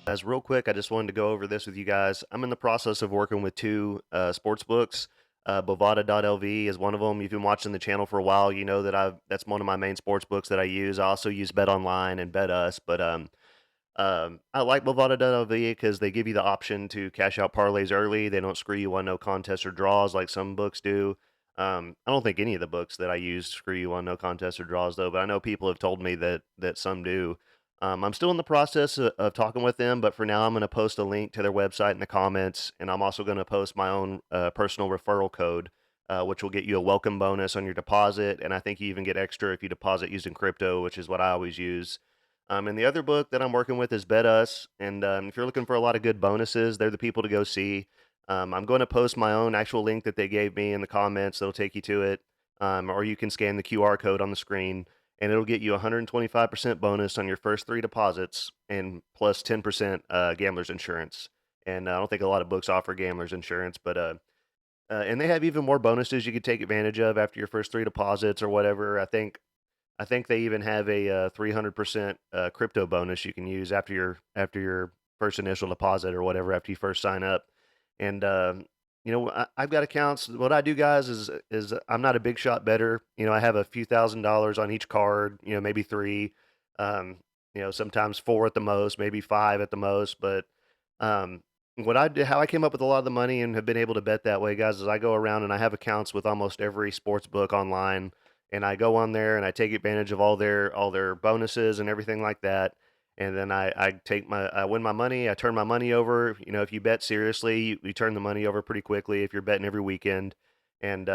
As real quick, I just wanted to go over this with you guys. I'm in the process of working with two sports books. Bovada.lv is one of them. You've been watching the channel for a while. You know that that's one of my main sports books that I use. I also use Bet Online and Bet Us, but I like Bovada.lv because they give you the option to cash out parlays early. They don't screw you on no contests or draws like some books do. I don't think any of the books that I use screw you on no contests or draws though, but I know people have told me that some do. I'm still in the process of talking with them, but for now, I'm going to post a link to their website in the comments, and I'm also going to post my own personal referral code, which will get you a welcome bonus on your deposit, and I think you even get extra if you deposit using crypto, which is what I always use. And the other book that I'm working with is Bet Us, and if you're looking for a lot of good bonuses, they're the people to go see. I'm going to post my own actual link that they gave me in the comments that'll take you to it, or you can scan the QR code on the screen and it'll get you 125% bonus on your first three deposits and plus 10% gambler's insurance. And I don't think a lot of books offer gambler's insurance, but and they have even more bonuses you could take advantage of after your first three deposits or whatever. I think they even have a 300% crypto bonus you can use after your first initial deposit or whatever after you first sign up. And I've got accounts. What I do, guys, is I'm not a big shot better. I have a few $1,000s on each card. Maybe three. Sometimes four at the most, maybe five at the most. But what I did, how I came up with a lot of the money and have been able to bet that way, guys, is I go around and I have accounts with almost every sports book online, and I go on there and I take advantage of all their bonuses and everything like that. And then I win my money, I turn my money over. If you bet seriously, you turn the money over pretty quickly if you're betting every weekend. And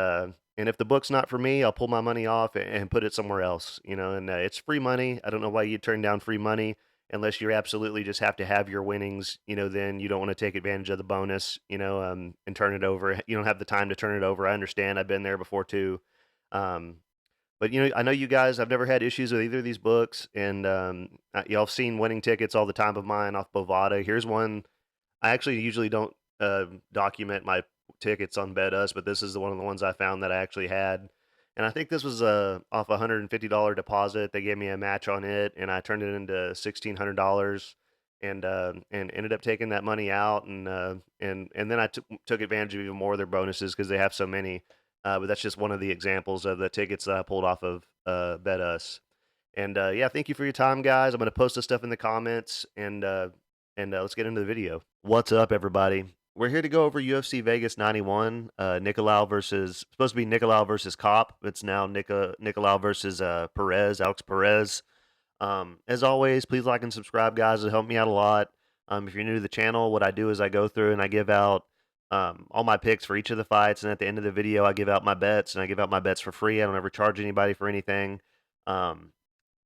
if the book's not for me, I'll pull my money off and put it somewhere else. And it's free money. I don't know why you turn down free money unless you absolutely just have to have your winnings. Then you don't want to take advantage of the bonus. And turn it over. You don't have the time to turn it over. I understand. I've been there before too. Um, but I know you guys. I've never had issues with either of these books, and y'all have seen winning tickets all the time of mine off Bovada. Here's one. I actually usually don't document my tickets on BetUs, but this is one of the ones I found that I actually had, and I think this was off a $150 deposit. They gave me a match on it, and I turned it into $1,600, and ended up taking that money out, and then I took advantage of even more of their bonuses because they have so many. But that's just one of the examples of the tickets that I pulled off of Bet Us. And yeah, thank you for your time, guys. I'm going to post this stuff in the comments, and let's get into the video. What's up, everybody? We're here to go over UFC Vegas 91. Nicolau versus supposed to be Nicolau versus Cop. It's now Nicolau versus Perez, Alex Perez. As always, please like and subscribe, guys. It'll help me out a lot. If you're new to the channel, what I do is I go through and I give out all my picks for each of the fights, and at the end of the video, I give out my bets, and I give out my bets for free. I don't ever charge anybody for anything. Um,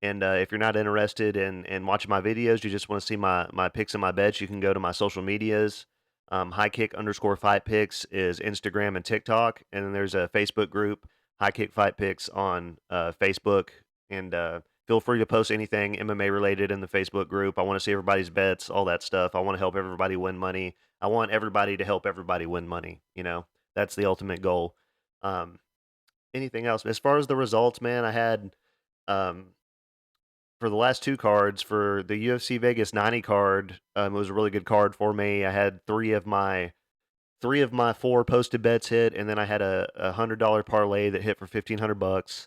and if you're not interested in watching my videos, you just want to see my picks and my bets, you can go to my social medias. High Kick _ Fight Picks is Instagram and TikTok, and then there's a Facebook group, High Kick Fight Picks on Facebook. And feel free to post anything MMA related in the Facebook group. I want to see everybody's bets, all that stuff. I want to help everybody win money. I want everybody to help everybody win money. That's the ultimate goal. Um, Anything else? As far as the results, man, I had um, for the last two cards for the UFC Vegas 90 card. It was a really good card for me. I had three of my four posted bets hit, and then I had a $100 parlay that hit for $1,500.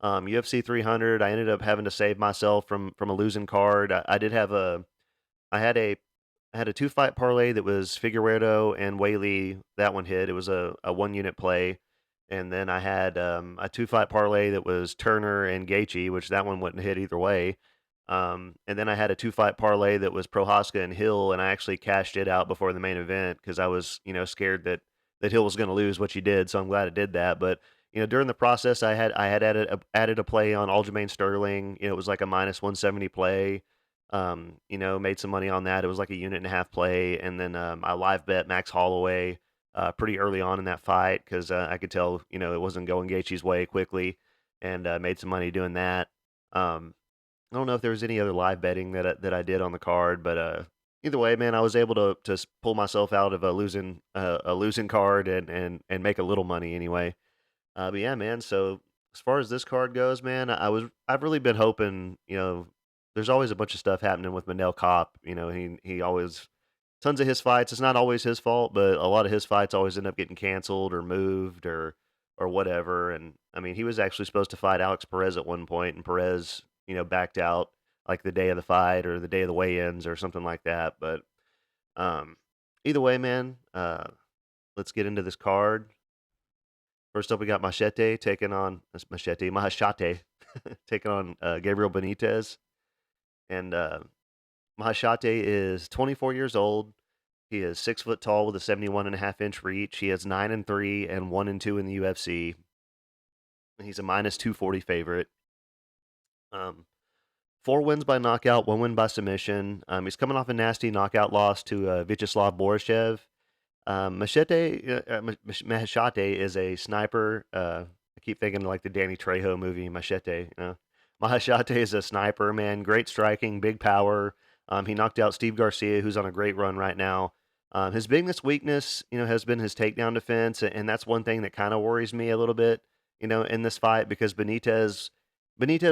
UFC 300, I ended up having to save myself from a losing card. I did have I had a I had a two fight parlay that was Figueredo and Whaley. That one hit. It was a 1 unit play. And then I had a two fight parlay that was Turner and Gaethje, which that one wouldn't hit either way. And then I had a two fight parlay that was Prohaska and Hill, and I actually cashed it out before the main event because I was scared that Hill was going to lose, which he did. So I'm glad I did that. But during the process, I had added a play on Aljamain Sterling. It was like a -170 play. Made some money on that. It was like a 1.5 unit play, and then I live bet Max Holloway pretty early on in that fight because I could tell it wasn't going Gaethje's way quickly. and made some money doing that. Um, I don't know if there was any other live betting that I did on the card, but either way, man, I was able to pull myself out of a losing card and make a little money anyway. But yeah, man. So as far as this card goes, man, I've really been hoping. There's always a bunch of stuff happening with Manel Cop. He always tons of his fights. It's not always his fault, but a lot of his fights always end up getting canceled or moved or whatever. And I mean, he was actually supposed to fight Alex Perez at one point, and Perez, backed out like the day of the fight or the day of the weigh-ins or something like that. But um, either way, man, let's get into this card. First up, we got Machete taking on Maheshate taking on Gabriel Benitez, and Maheshate is 24 years old. He is 6 foot tall with a 71.5 inch reach. He is 9-3 and 1-2 in the UFC. He's a minus 240 favorite. Um, 4 wins by knockout, 1 win by submission. He's coming off a nasty knockout loss to Vyacheslav Borishev. Maheshate is a sniper. I keep thinking like the Danny Trejo movie, Machete. Maheshate is a sniper, man. Great striking, big power. He knocked out Steve Garcia, who's on a great run right now. His biggest weakness, has been his takedown defense, and that's one thing that kind of worries me a little bit, in this fight because Benitez,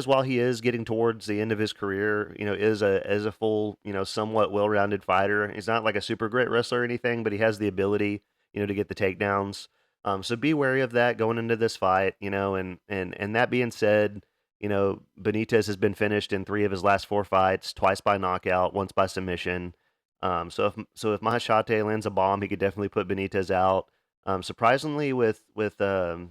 while he is getting towards the end of his career, is a full, somewhat well-rounded fighter. He's not like a super great wrestler or anything, but he has the ability, to get the takedowns. So be wary of that going into this fight, and that being said, Benitez has been finished in 3 of his last 4 fights, twice by knockout, once by submission. So if Maheshate lands a bomb, he could definitely put Benitez out. Surprisingly, with Maheshate's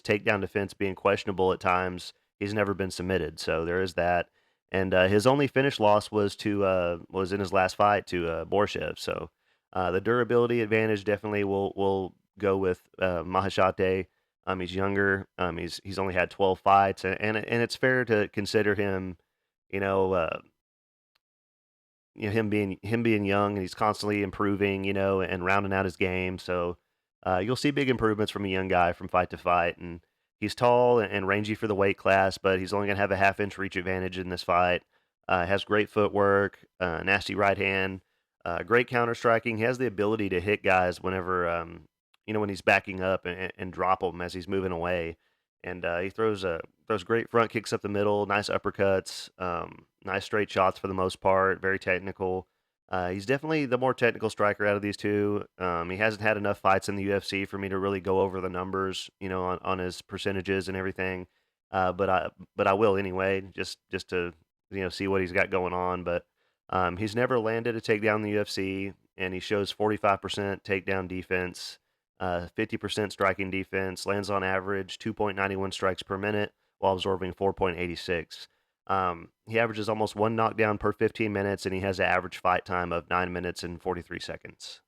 takedown defense being questionable at times, he's never been submitted. So there is that. And his only finish loss was in his last fight to Borshev. So the durability advantage definitely will go with Maheshate. He's younger. He's only had 12 fights, and it's fair to consider him, you know, uh, him being young, and he's constantly improving, and rounding out his game. So you'll see big improvements from a young guy from fight to fight, and he's tall and rangy for the weight class, but he's only going to have a half-inch reach advantage in this fight. Has great footwork, nasty right hand, great counter striking. He has the ability to hit guys whenever, when he's backing up and drop them as he's moving away. And he throws great front kicks up the middle, nice uppercuts, nice straight shots for the most part. Very technical. He's definitely the more technical striker out of these two. He hasn't had enough fights in the UFC for me to really go over the numbers, on his percentages and everything. But I will anyway, just to see what he's got going on. But he's never landed a takedown in the UFC, and he shows 45% takedown defense, 50% striking defense. Lands on average 2.91 strikes per minute while absorbing 4.86. He averages almost 1 knockdown per 15 minutes, and he has an average fight time of 9 minutes and 43 seconds.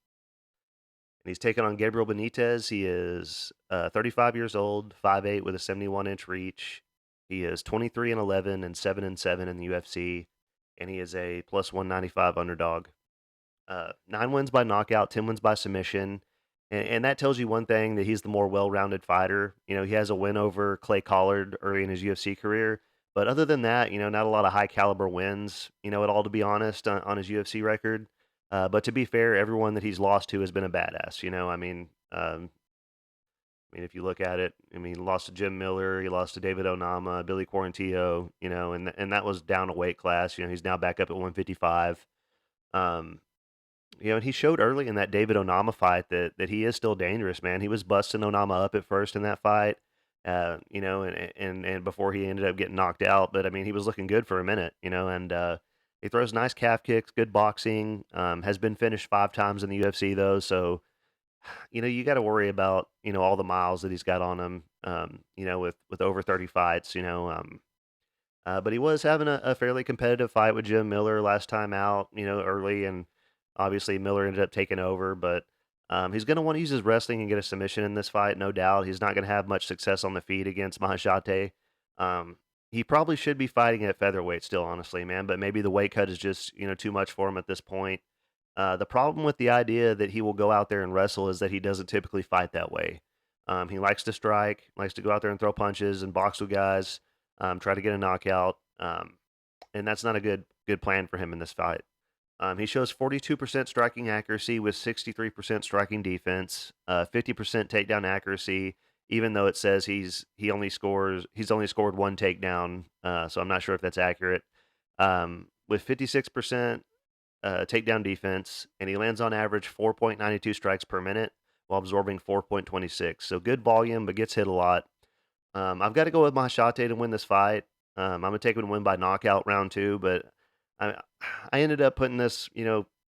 And he's taking on Gabriel Benitez. He is 35 years old, 5'8", with a 71-inch reach. He is 23-11 and 7-7 in the UFC, and he is a plus 195 underdog. 9 wins by knockout, 10 wins by submission. And that tells you one thing, that he's the more well-rounded fighter. He has a win over Clay Collard early in his UFC career. But other than that, not a lot of high caliber wins, at all, to be honest, on his UFC record. But to be fair, everyone that he's lost to has been a badass. If you look at it, he lost to Jim Miller, he lost to David Onama, Billy Quarantillo, and that was down a weight class. He's now back up at 155. Um, and he showed early in that David Onama fight that he is still dangerous, man. He was busting Onama up at first in that fight, and before he ended up getting knocked out. But he was looking good for a minute, and he throws nice calf kicks, good boxing. Has been finished 5 times in the UFC though, so you got to worry about all the miles that he's got on him. With over 30 fights, but he was having a fairly competitive fight with Jim Miller last time out, early, and obviously Miller ended up taking over. But he's going to want to use his wrestling and get a submission in this fight, no doubt. He's not going to have much success on the feet against Maheshate. He probably should be fighting at featherweight still, honestly, man, but maybe the weight cut is just, too much for him at this point. The problem with the idea that he will go out there and wrestle is that he doesn't typically fight that way. He likes to strike, likes to go out there and throw punches and box with guys, try to get a knockout, and that's not a good plan for him in this fight. He shows 42% striking accuracy with 63% striking defense, 50% takedown accuracy, even though it says he's only scored one takedown, so I'm not sure if that's accurate. With 56% takedown defense, and he lands on average 4.92 strikes per minute while absorbing 4.26. So good volume, but gets hit a lot. I've got to go with maheshate to win this fight. I'm gonna take him to win by knockout round two, but I I ended up putting this,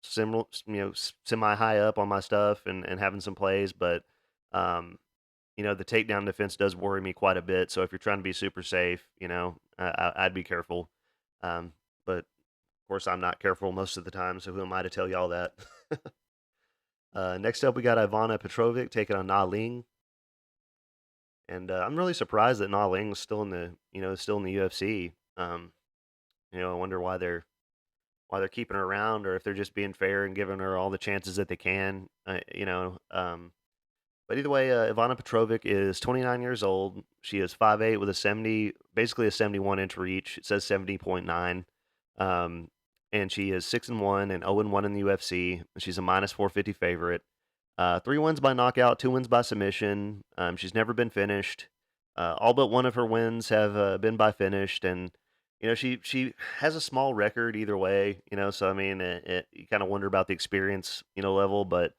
semi high up on my stuff and having some plays, but um, the takedown defense does worry me quite a bit. So if you're trying to be super safe, I'd be careful. But of course, I'm not careful most of the time. So who am I to tell y'all that? Next up, we got Ivana Petrovic taking on Na Ling. And I'm really surprised that Na Ling is still in the UFC. I wonder why they're keeping her around, or if they're just being fair and giving her all the chances that they can. But either way, Ivana Petrovic is 29 years old. She is 5'8" with basically a 71-inch reach. It says 70.9. And she is 6-1 and 0-1 in the UFC. She's a minus 450 favorite. 3 wins by knockout, 2 wins by submission. She's never been finished. All but one of her wins have been by finished, and she has a small record either way. So I mean, you kind of wonder about the experience, level, but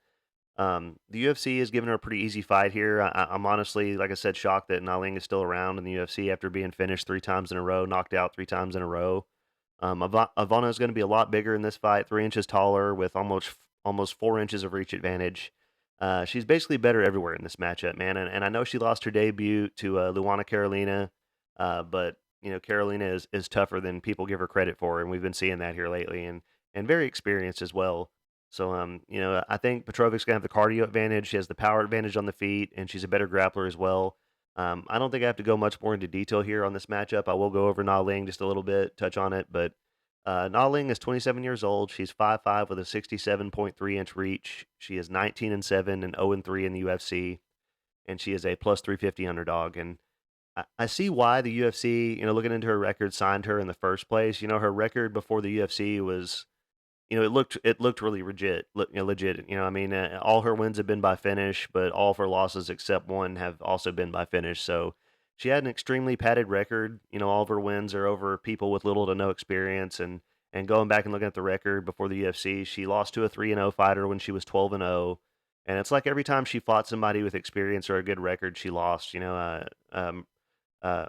the UFC has given her a pretty easy fight here. I'm honestly, like I said, shocked that Na Ling is still around in the UFC after being finished 3 times in a row, knocked out 3 times in a row. Ivana is going to be a lot bigger in this fight, 3 inches taller with almost 4 inches of reach advantage. She's basically better everywhere in this matchup, man. And I know she lost her debut to Luana Carolina, but Carolina is tougher than people give her credit for, and we've been seeing that here lately, and very experienced as well. So I think Petrovic's gonna have the cardio advantage. She has the power advantage on the feet, and she's a better grappler as well. I don't think I have to go much more into detail here on this matchup. I will go over Na Ling just a little bit, touch on it, but Na Ling is 27 years old. She's 5'5" with a 67.3-inch reach. She is 19-7 and 0-3 in the UFC, and she is a plus 350 underdog. And I see why the UFC, looking into her record, signed her in the first place. Her record before the UFC was, it looked really legit. I mean, all her wins have been by finish, but all of her losses except one have also been by finish. So she had an extremely padded record. All of her wins are over people with little to no experience. And going back and looking at the record before the UFC, she lost to a 3-0 fighter when she was 12-0. And it's like every time she fought somebody with experience or a good record, she lost. Uh,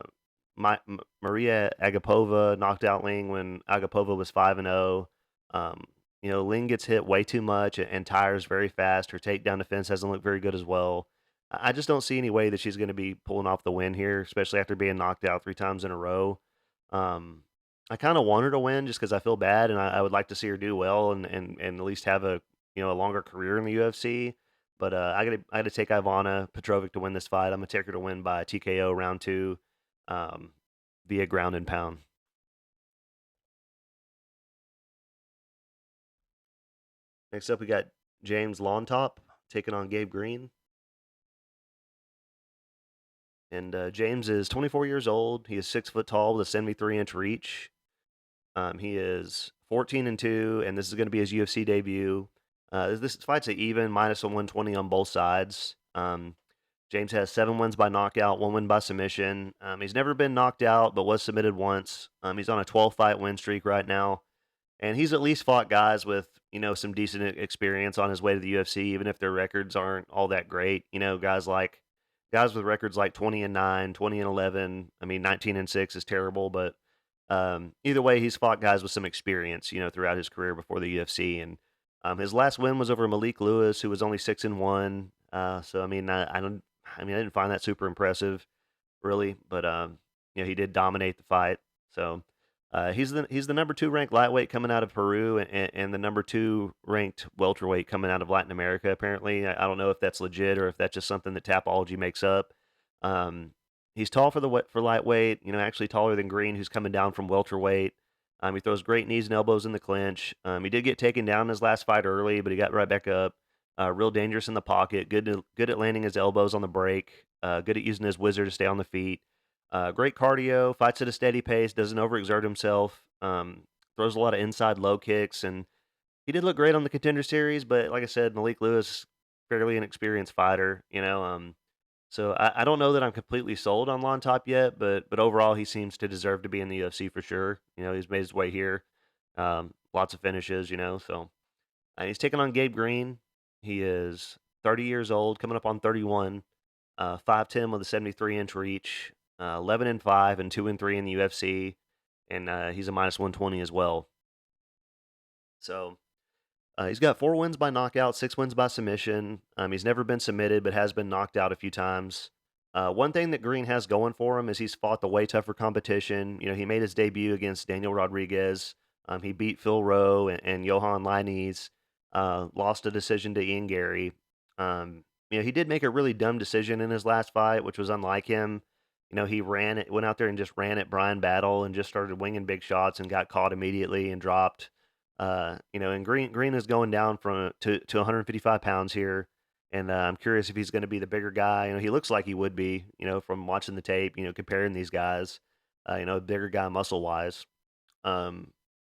Maria Agapova knocked out Ling when Agapova was 5-0. Ling gets hit way too much and tires very fast. Her takedown defense hasn't looked very good as well. I just don't see any way that she's going to be pulling off the win here, especially after being knocked out 3 times in a row. Um, I kind of want her to win just because I feel bad, and I would like to see her do well and at least have a longer career in the UFC. But I gotta take Ivana Petrovic to win this fight. I'm gonna take her to win by TKO round two, um, via ground and pound. Next up, we got James LLontop taking on Gabe Green. And James is 24 years old. He is 6 foot tall with a 73-inch reach. He is 14-2, and this is going to be his UFC debut. This fight's an even minus a 120 on both sides. James has 7 wins by knockout, 1 win by submission. He's never been knocked out, but was submitted once. He's on a 12-fight win streak right now, and he's at least fought guys with some decent experience on his way to the UFC, even if their records aren't all that great. Guys with records like 20-9, 20-11. I mean, 19-6 is terrible, but either way, he's fought guys with some experience, throughout his career before the UFC. And his last win was over Malik Lewis, who was only 6-1. So I mean, I didn't find that super impressive, really, but he did dominate the fight. So he's the number 2 ranked lightweight coming out of Peru, and the number 2 ranked welterweight coming out of Latin America. Apparently, I don't know if that's legit or if that's just something that Tapology makes up. He's tall for lightweight. Actually taller than Green, who's coming down from welterweight. He throws great knees and elbows in the clinch. He did get taken down in his last fight early, but he got right back up. Real dangerous in the pocket. Good at landing his elbows on the break. Good at using his whizzer to stay on the feet. Great cardio. Fights at a steady pace. Doesn't overexert himself. Throws a lot of inside low kicks, and he did look great on the Contender Series. But like I said, Malik Lewis, fairly inexperienced fighter. So I don't know that I'm completely sold on Lontop yet, but overall he seems to deserve to be in the UFC for sure. He's made his way here. Lots of finishes. So he's taking on Gabe Green. He is 30 years old, coming up on 31. 5'10" with a 73-inch reach. 11-5 and 2-3 in the UFC, and he's a -120 as well. So he's got 4 wins by knockout, 6 wins by submission. He's never been submitted, but has been knocked out a few times. One thing that Green has going for him is he's fought the way tougher competition. He made his debut against Daniel Rodriguez. He beat Phil Rowe and Johan Linez. Lost a decision to Ian Gary. He did make a really dumb decision in his last fight, which was unlike him. He went out there and just ran at Brian Battle and just started winging big shots and got caught immediately and dropped. And Green is going down to 155 pounds here, and I'm curious if he's going to be the bigger guy. He looks like he would be. From watching the tape, comparing these guys. Bigger guy muscle wise. Um,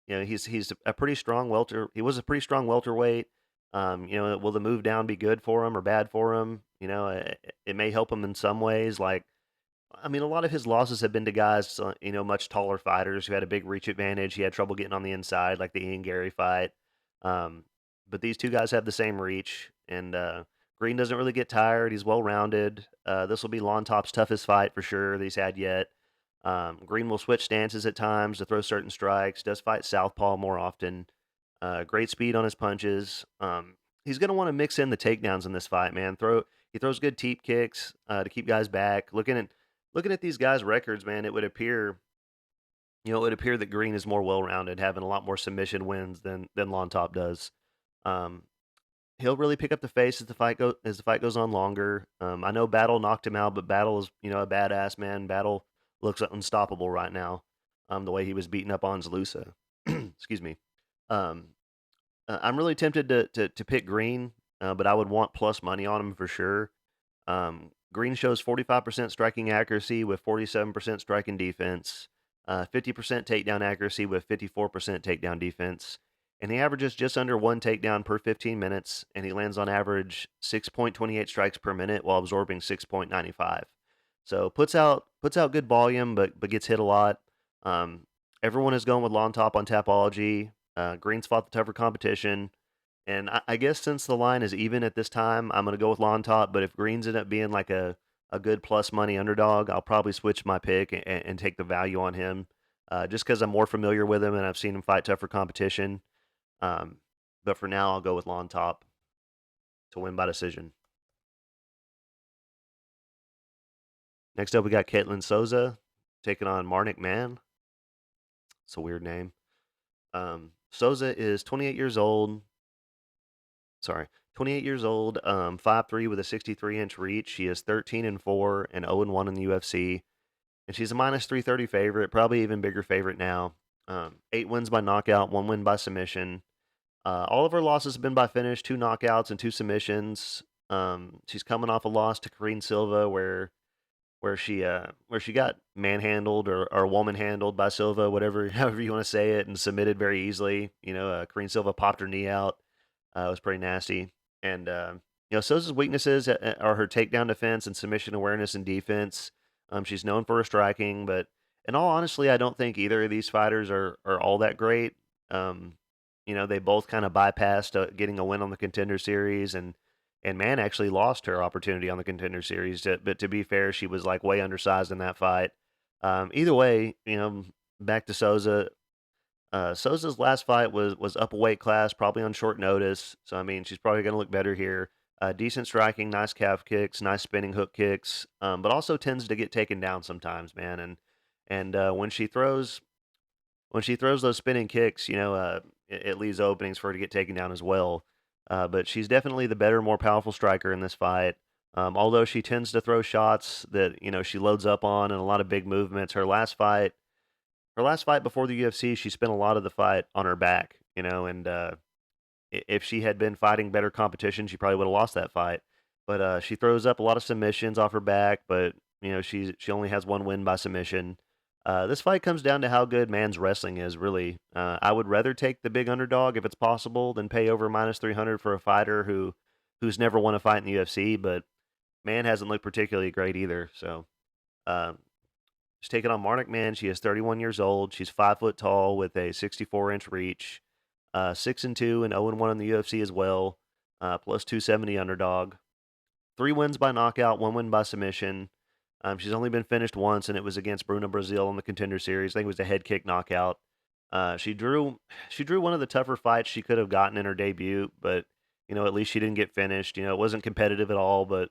he's a pretty strong welter. He was a pretty strong welterweight. Will the move down be good for him or bad for him? It may help him in some ways. A lot of his losses have been to guys, much taller fighters who had a big reach advantage. He had trouble getting on the inside, like the Ian Gary fight. Um, but these two guys have the same reach, and Green doesn't really get tired. He's well rounded. This will be Lontop's toughest fight for sure that he's had yet. Green will switch stances at times to throw certain strikes. Does fight southpaw more often. Great speed on his punches. He's going to want to mix in the takedowns in this fight, man. He throws good teep kicks to keep guys back. Looking at these guys' records, man, it would appear that Green is more well-rounded, having a lot more submission wins than Lontop does. Um, he'll really pick up the pace as the fight goes on longer. I know Battle knocked him out, but Battle is a badass man. Battle looks unstoppable right now. The way he was beating up on Zlusa. Excuse me. Um, I'm really tempted to pick Green, but I would want plus money on him for sure. Green shows 45% striking accuracy with 47% striking defense, 50% takedown accuracy with 54% takedown defense, and he averages just under 1 takedown per 15 minutes, and he lands on average 6.28 strikes per minute while absorbing 6.95. So puts out good volume, but gets hit a lot. Everyone is going with Lontop on Tapology. Green's fought the tougher competition. And I guess since the line is even at this time, I'm going to go with Lontop. But if Greens end up being like a good plus money underdog, I'll probably switch my pick and take the value on him just because I'm more familiar with him and I've seen him fight tougher competition. But for now, I'll go with Lontop to win by decision. Next up, we got Caitlin Souza taking on Mann. It's a weird name. Souza is 28 years old. 28 years old, 5'3" with a 63-inch reach. She is 13-4 and 0-1 in the UFC, and she's a -330 favorite, probably even bigger favorite now. 8 wins by knockout, 1 win by submission. All of her losses have been by finish, 2 knockouts and 2 submissions. She's coming off a loss to Karine Silva where she got manhandled or woman handled by Silva, however you want to say it, and submitted very easily. Karine Silva popped her knee out. It was pretty nasty. And, Souza's weaknesses are her takedown defense and submission awareness and defense. She's known for her striking, but in all honesty, I don't think either of these fighters are all that great. They both kind of bypassed getting a win on the Contender Series, and Mann actually lost her opportunity on the Contender Series. But to be fair, she was like way undersized in that fight. Either way, back to Souza. Souza's last fight was up a weight class, probably on short notice. So she's probably going to look better here. Decent striking, nice calf kicks, nice spinning hook kicks, but also tends to get taken down sometimes, man. And when she throws those spinning kicks, it leaves openings for her to get taken down as well. But she's definitely the better, more powerful striker in this fight. Although she tends to throw shots that she loads up on and a lot of big movements. Her last fight before the UFC, she spent a lot of the fight on her back, and if she had been fighting better competition, she probably would have lost that fight. But she throws up a lot of submissions off her back, but she only has one win by submission. This fight comes down to how good Mann's wrestling is. Really, I would rather take the big underdog if it's possible than pay over -300 for a fighter who's never won a fight in the UFC. But Mann hasn't looked particularly great either. So um, she's taking on Marnik Mann. She is 31 years old. She's 5 foot tall with a 64-inch reach. 6-2 and 0-1 in the UFC as well. Plus 270 underdog. 3 wins by knockout, 1 win by submission. She's only been finished once, and it was against Bruna Brazil in the Contender Series. I think it was a head kick knockout. She drew one of the tougher fights she could have gotten in her debut, but at least she didn't get finished. It wasn't competitive at all, but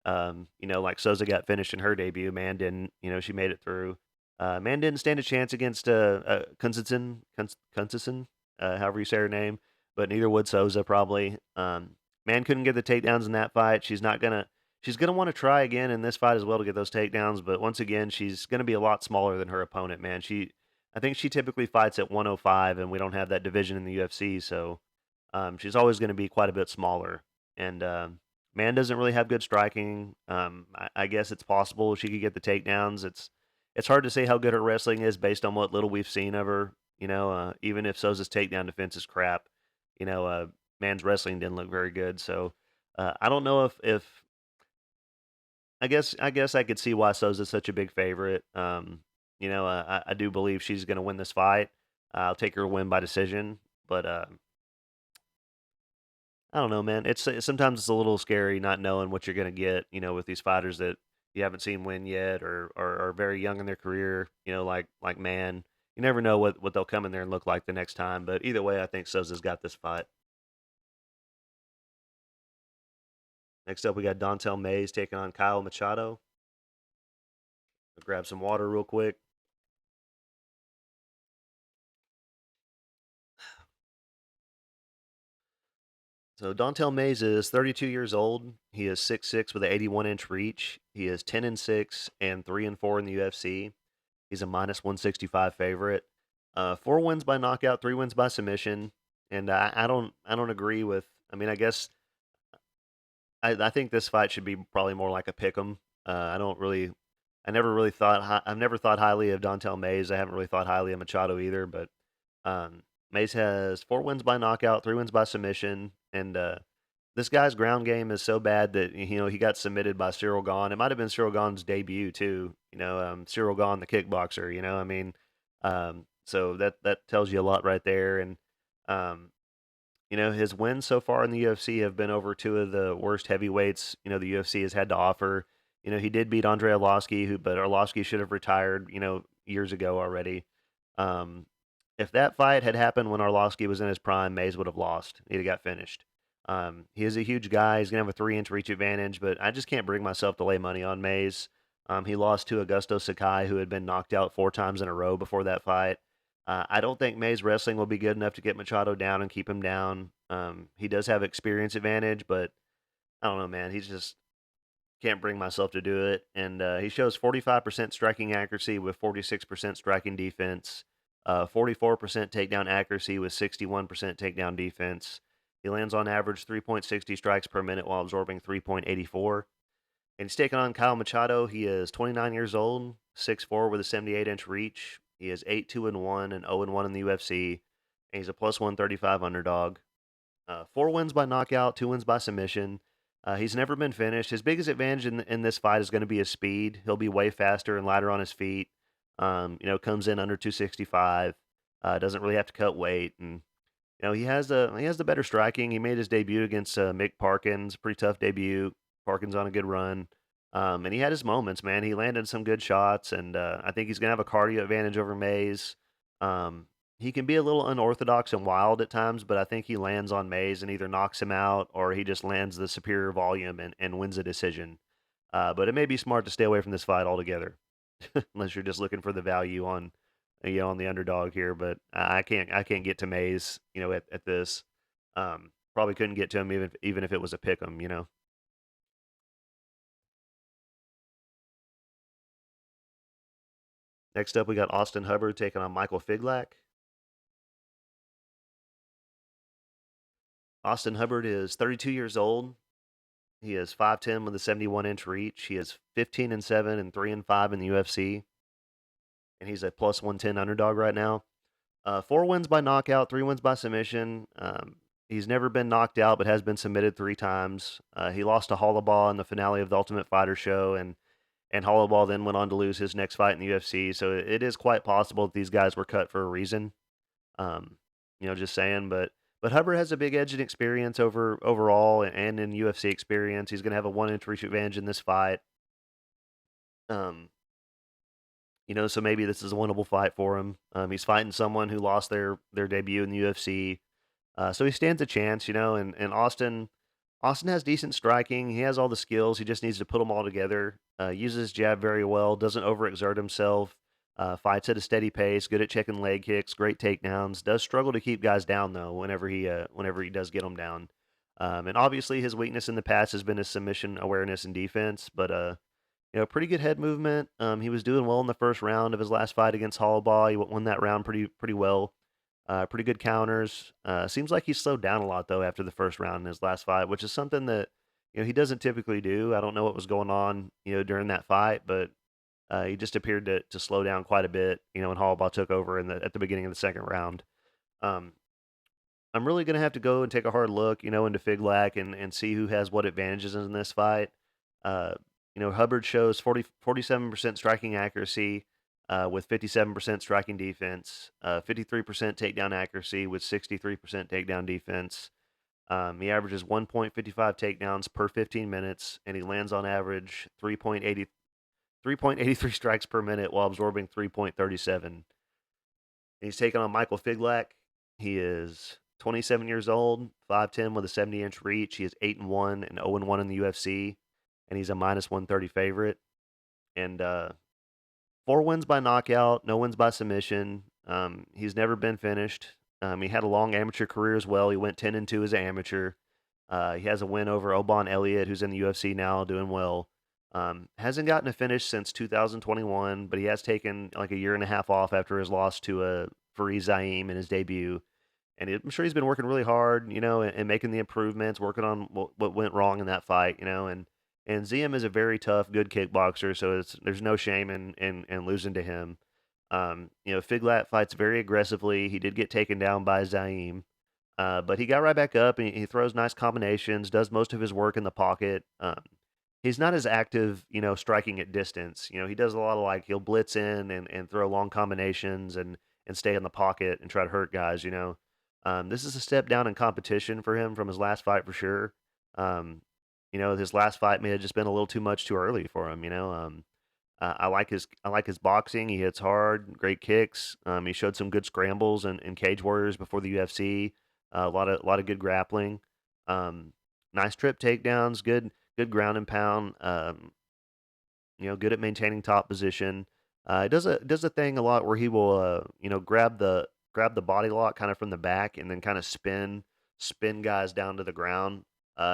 like Souza got finished in her debut, Mann didn't. She made it through. Mann didn't stand a chance against Kunzison, however you say her name, but neither would Souza probably. Mann couldn't get the takedowns in that fight. She's gonna want to try again in this fight as well to get those takedowns, but once again, she's gonna be a lot smaller than her opponent, man. I think she typically fights at 105, and we don't have that division in the UFC, so she's always gonna be quite a bit smaller. And Mann doesn't really have good striking. I guess it's possible she could get the takedowns. It's hard to say how good her wrestling is based on what little we've seen of her. Even if Souza's takedown defense is crap, Mann's wrestling didn't look very good. So I don't know if I guess I could see why Souza's such a big favorite. I do believe she's going to win this fight. I'll take her to win by decision, but I don't know, man. Sometimes it's a little scary not knowing what you're going to get. With these fighters that you haven't seen win yet, or are very young in their career. Like Mann. You never know what they'll come in there and look like the next time. But either way, I think Souza's got this fight. Next up, we got Dontel Mays taking on Kyle Machado. I'll grab some water real quick. So Dontel Mays is 32 years old. He is 6'6" with an 81-inch reach. He is 10-6 and 3-4 in the UFC. He's a -165 favorite. 4 wins by knockout, 3 wins by submission. And I don't agree with. I mean, I guess I think this fight should be probably more like a pick 'em. I don't really. I never really thought. I've never thought highly of Dontel Mays. I haven't really thought highly of Machado either. But Mays has 4 wins by knockout, 3 wins by submission, and this guy's ground game is so bad that he got submitted by Cyril Gahn. It might have been Cyril Gahn's debut too. Cyril Gahn, the kickboxer. I mean, so that tells you a lot right there. And um, his wins so far in the UFC have been over two of the worst heavyweights, the UFC has had to offer. He did beat Andrei Arlovsky, but Arlovsky should have retired, years ago already. Um, if that fight had happened when Arlovsky was in his prime, Mays would have lost. He'd have got finished. He is a huge guy. He's going to have a 3-inch reach advantage, but I just can't bring myself to lay money on Mays. He lost to Augusto Sakai, who had been knocked out 4 times in a row before that fight. I don't think May's wrestling will be good enough to get Machado down and keep him down. He does have experience advantage, but I don't know, man. He's just can't bring myself to do it. And he shows 45% striking accuracy with 46% striking defense, 44% takedown accuracy with 61% takedown defense. He lands on average 3.60 strikes per minute while absorbing 3.84. And he's taking on Kyle Machado. He is 29 years old, 6'4" with a 78-inch reach. He is 8-2-1 and 0-1 in the UFC. And he's a plus 135 underdog. 4 wins by knockout, 2 wins by submission. He's never been finished. His biggest advantage in this fight is going to be his speed. He'll be way faster and lighter on his feet. Comes in under 265. Doesn't really have to cut weight, and he has the better striking. He made his debut against Mick Parkins, pretty tough debut. Parkins on a good run, and he had his moments. Man, he landed some good shots, and I think he's gonna have a cardio advantage over Mays. Um, he can be a little unorthodox and wild at times, but I think he lands on Mays and either knocks him out or he just lands the superior volume and wins a decision. But it may be smart to stay away from this fight altogether, unless you're just looking for the value on the underdog here. But I can't get to Mays, at this. Probably couldn't get to him even if it was a pick 'em. Next up, we got Austin Hubbard taking on Michael Figlak. Austin Hubbard is 32 years old. He is 5'10" with a 71-inch reach. He is 15-7 and 3-5 in the UFC, and he's a plus 110 underdog right now. 4 wins by knockout, 3 wins by submission. He's never been knocked out, but has been submitted 3 times. He lost to Holloway in the finale of the Ultimate Fighter show, and Holloway then went on to lose his next fight in the UFC. So it is quite possible that these guys were cut for a reason. Um, just saying. But Hubbard has a big edge in experience overall and in UFC experience. He's going to have a 1-inch reach advantage in this fight. Um, so maybe this is a winnable fight for him. He's fighting someone who lost their debut in the UFC, so he stands a chance. And Austin has decent striking. He has all the skills. He just needs to put them all together. Uses his jab very well. Doesn't overexert himself. Fights at a steady pace. Good at checking leg kicks. Great takedowns. Does struggle to keep guys down though. Whenever he does get them down. And obviously his weakness in the past has been his submission awareness and defense. But pretty good head movement. He was doing well in the first round of his last fight against Holloway. He won that round pretty well. Pretty good counters. Seems like he slowed down a lot though after the first round in his last fight, which is something that he doesn't typically do. I don't know what was going on during that fight, but he just appeared to slow down quite a bit. When Holloway took over at the beginning of the second round. Um, I'm really gonna have to go and take a hard look, into figlak and see who has what advantages in this fight. Uh, Hubbard shows 47% striking accuracy with 57% striking defense, 53% takedown accuracy with 63% takedown defense. He averages 1.55 takedowns per 15 minutes, and he lands on average 3.83 strikes per minute while absorbing 3.37. He's taking on Michael Figlak. He is 27 years old, 5'10" with a 70-inch reach. He is 8-1 and 0-1 in the UFC, and he's a minus 130 favorite. And 4 wins by knockout, no wins by submission. He's never been finished. He had a long amateur career as well. He went 10-2 as an amateur. He has a win over Oban Elliott, who's in the UFC now, doing well. Hasn't gotten a finish since 2021, but he has taken like a year and a half off after his loss to Fareed Zaim in his debut. And I'm sure he's been working really hard, and making the improvements, working on what went wrong in that fight, and Ziem is a very tough, good kickboxer, so there's no shame in losing to him. Figlak fights very aggressively. He did get taken down by Zaim, but he got right back up, and he throws nice combinations, does most of his work in the pocket. He's not as active, striking at distance. He does a lot of he'll blitz in and throw long combinations and stay in the pocket and try to hurt guys. This is a step down in competition for him from his last fight for sure. His last fight may have just been a little too much too early for him. I like his boxing. He hits hard, great kicks. He showed some good scrambles and cage warriors before the UFC. A lot of good grappling. Nice trip takedowns. Good ground and pound. Good at maintaining top position. He does a thing a lot where he will grab the body lock kind of from the back and then kind of spin guys down to the ground.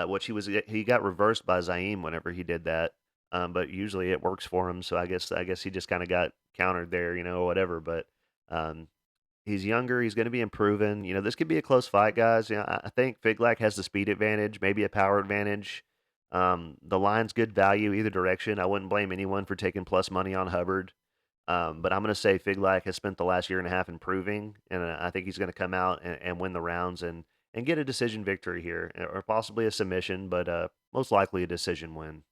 Which he got reversed by Zaim whenever he did that. But usually it works for him. So I guess he just kind of got countered there, or whatever. But um, he's younger. He's going to be improving. This could be a close fight, guys. I think Figlak has the speed advantage, maybe a power advantage. The line's good value either direction. I wouldn't blame anyone for taking plus money on Hubbard. But I'm going to say Figlak has spent the last year and a half improving, and I think he's going to come out and win the rounds and get a decision victory here, or possibly a submission, but most likely a decision win.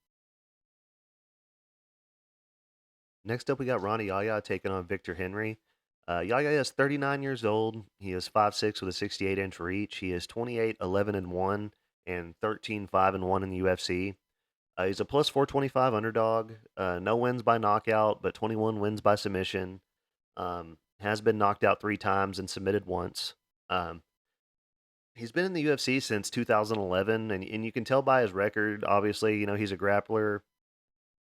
Next up, we got Ronnie Yahya taking on Victor Henry. Yahya is 39 years old. He is 5'6" with a 68-inch reach. He is 28-11-1 and 13-5-1 in the UFC. He's a plus 425 underdog. No wins by knockout, but 21 wins by submission. Has been knocked out 3 times and submitted once. He's been in the UFC since 2011, and you can tell by his record, obviously, he's a grappler,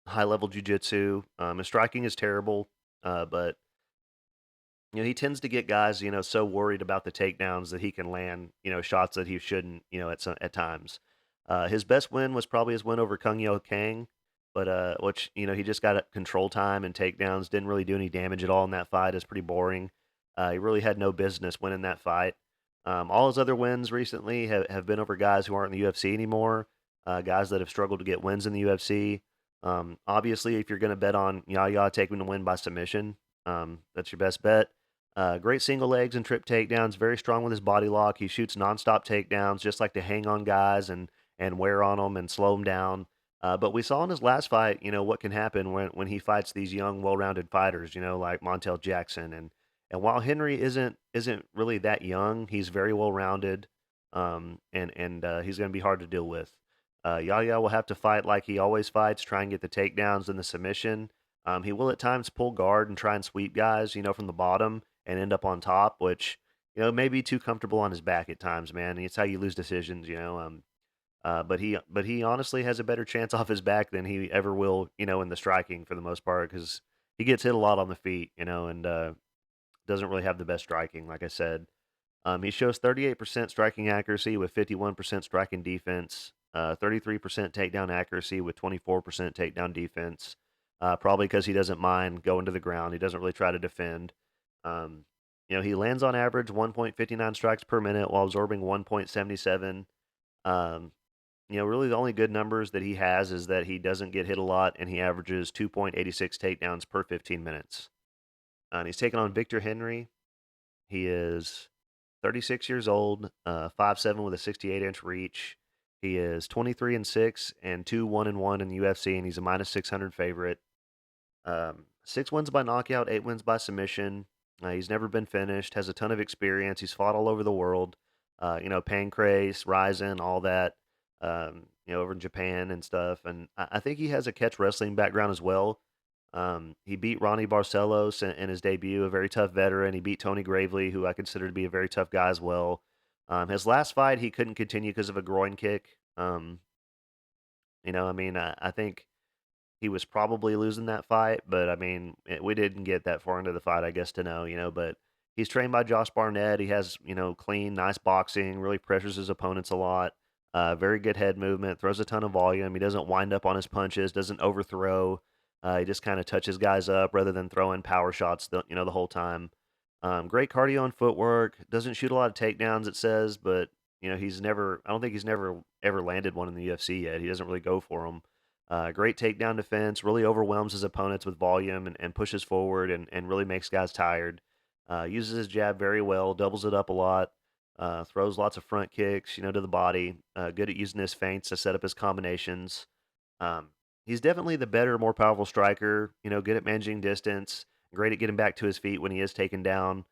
high-level jiu-jitsu. His striking is terrible, but, he tends to get guys, so worried about the takedowns that he can land, shots that he shouldn't, at times. His best win was probably his win over Kung Yo Kang, but which he just got control time and takedowns. Didn't really do any damage at all in that fight. It's pretty boring. He really had no business winning that fight. All his other wins recently have been over guys who aren't in the UFC anymore, guys that have struggled to get wins in the UFC. Obviously, if you're going to bet on Yahya, take him to win by submission. That's your best bet. Great single legs and trip takedowns. Very strong with his body lock. He shoots nonstop takedowns, just like to hang on guys and wear on them and slow them down. But we saw in his last fight, what can happen when he fights these young, well-rounded fighters, like Montel Jackson. And while Henry isn't really that young, he's very well-rounded, and he's going to be hard to deal with. Yahya will have to fight like he always fights, try and get the takedowns and the submission. He will at times pull guard and try and sweep guys, from the bottom and end up on top, which may be too comfortable on his back at times, man. And it's how you lose decisions. But he honestly has a better chance off his back than he ever will, in the striking for the most part, because he gets hit a lot on the feet, and doesn't really have the best striking, like I said. He shows 38% striking accuracy with 51% striking defense, 33% takedown accuracy with 24% takedown defense. Probably because he doesn't mind going to the ground. He doesn't really try to defend. Um, he lands on average 1.59 strikes per minute while absorbing 1.77. Um, really the only good numbers that he has is that he doesn't get hit a lot and he averages 2.86 takedowns per 15 minutes. And he's taking on Victor Henry. He is 36 years old, 5'7" with a 68-inch reach. He is 23-6 and 2-1-1 in the UFC, and he's a -600 favorite. 6 wins by knockout, 8 wins by submission. He's never been finished, has a ton of experience. He's fought all over the world. Pancrase, Ryzen, all that. Over in Japan and stuff. And I think he has a catch wrestling background as well. He beat Ronnie Barcelos in his debut, a very tough veteran. He beat Tony Gravely, who I consider to be a very tough guy as well. His last fight, he couldn't continue because of a groin kick. I think he was probably losing that fight, but I mean, we didn't get that far into the fight, I guess, to know. But he's trained by Josh Barnett. He has, clean, nice boxing, really pressures his opponents a lot. Very good head movement, throws a ton of volume. He doesn't wind up on his punches, doesn't overthrow. He just kind of touches guys up rather than throwing power shots, the whole time. Great cardio and footwork. Doesn't shoot a lot of takedowns, it says, but he's never. I don't think he's never ever landed one in the UFC yet. He doesn't really go for them. Great takedown defense. Really overwhelms his opponents with volume and pushes forward and really makes guys tired. Uses his jab very well. Doubles it up a lot. Throws lots of front kicks, to the body. Good at using his feints to set up his combinations. Um, he's definitely the better, more powerful striker. Good at managing distance. Great at getting back to his feet when he is taken down.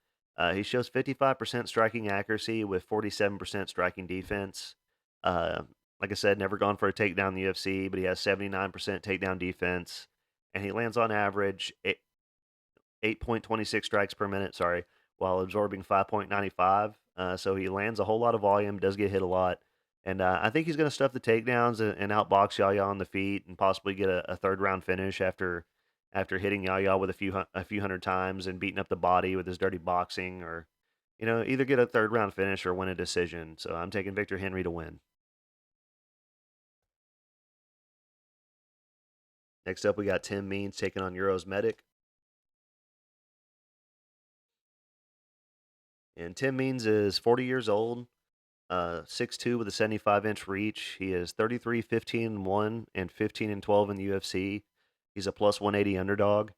He shows 55% striking accuracy with 47% striking defense. Uh, like I said, never gone for a takedown in the UFC, but he has 79% takedown defense, and he lands on average 8.26 strikes per minute. Sorry, while absorbing 5.95. So he lands a whole lot of volume, does get hit a lot, and I think he's going to stuff the takedowns and outbox Yahya on the feet and possibly get a third round finish after hitting Yahya with a few hundred times and beating up the body with his dirty boxing, or either get a third round finish or win a decision. So I'm taking Victor Henry to win. Next up, we got Tim Means taking on Euros Medic. And Tim Means is 40 years old, 6'2" with a 75-inch reach. He is 33-15-1 and 15-12 in the UFC. He's a plus 180 underdog.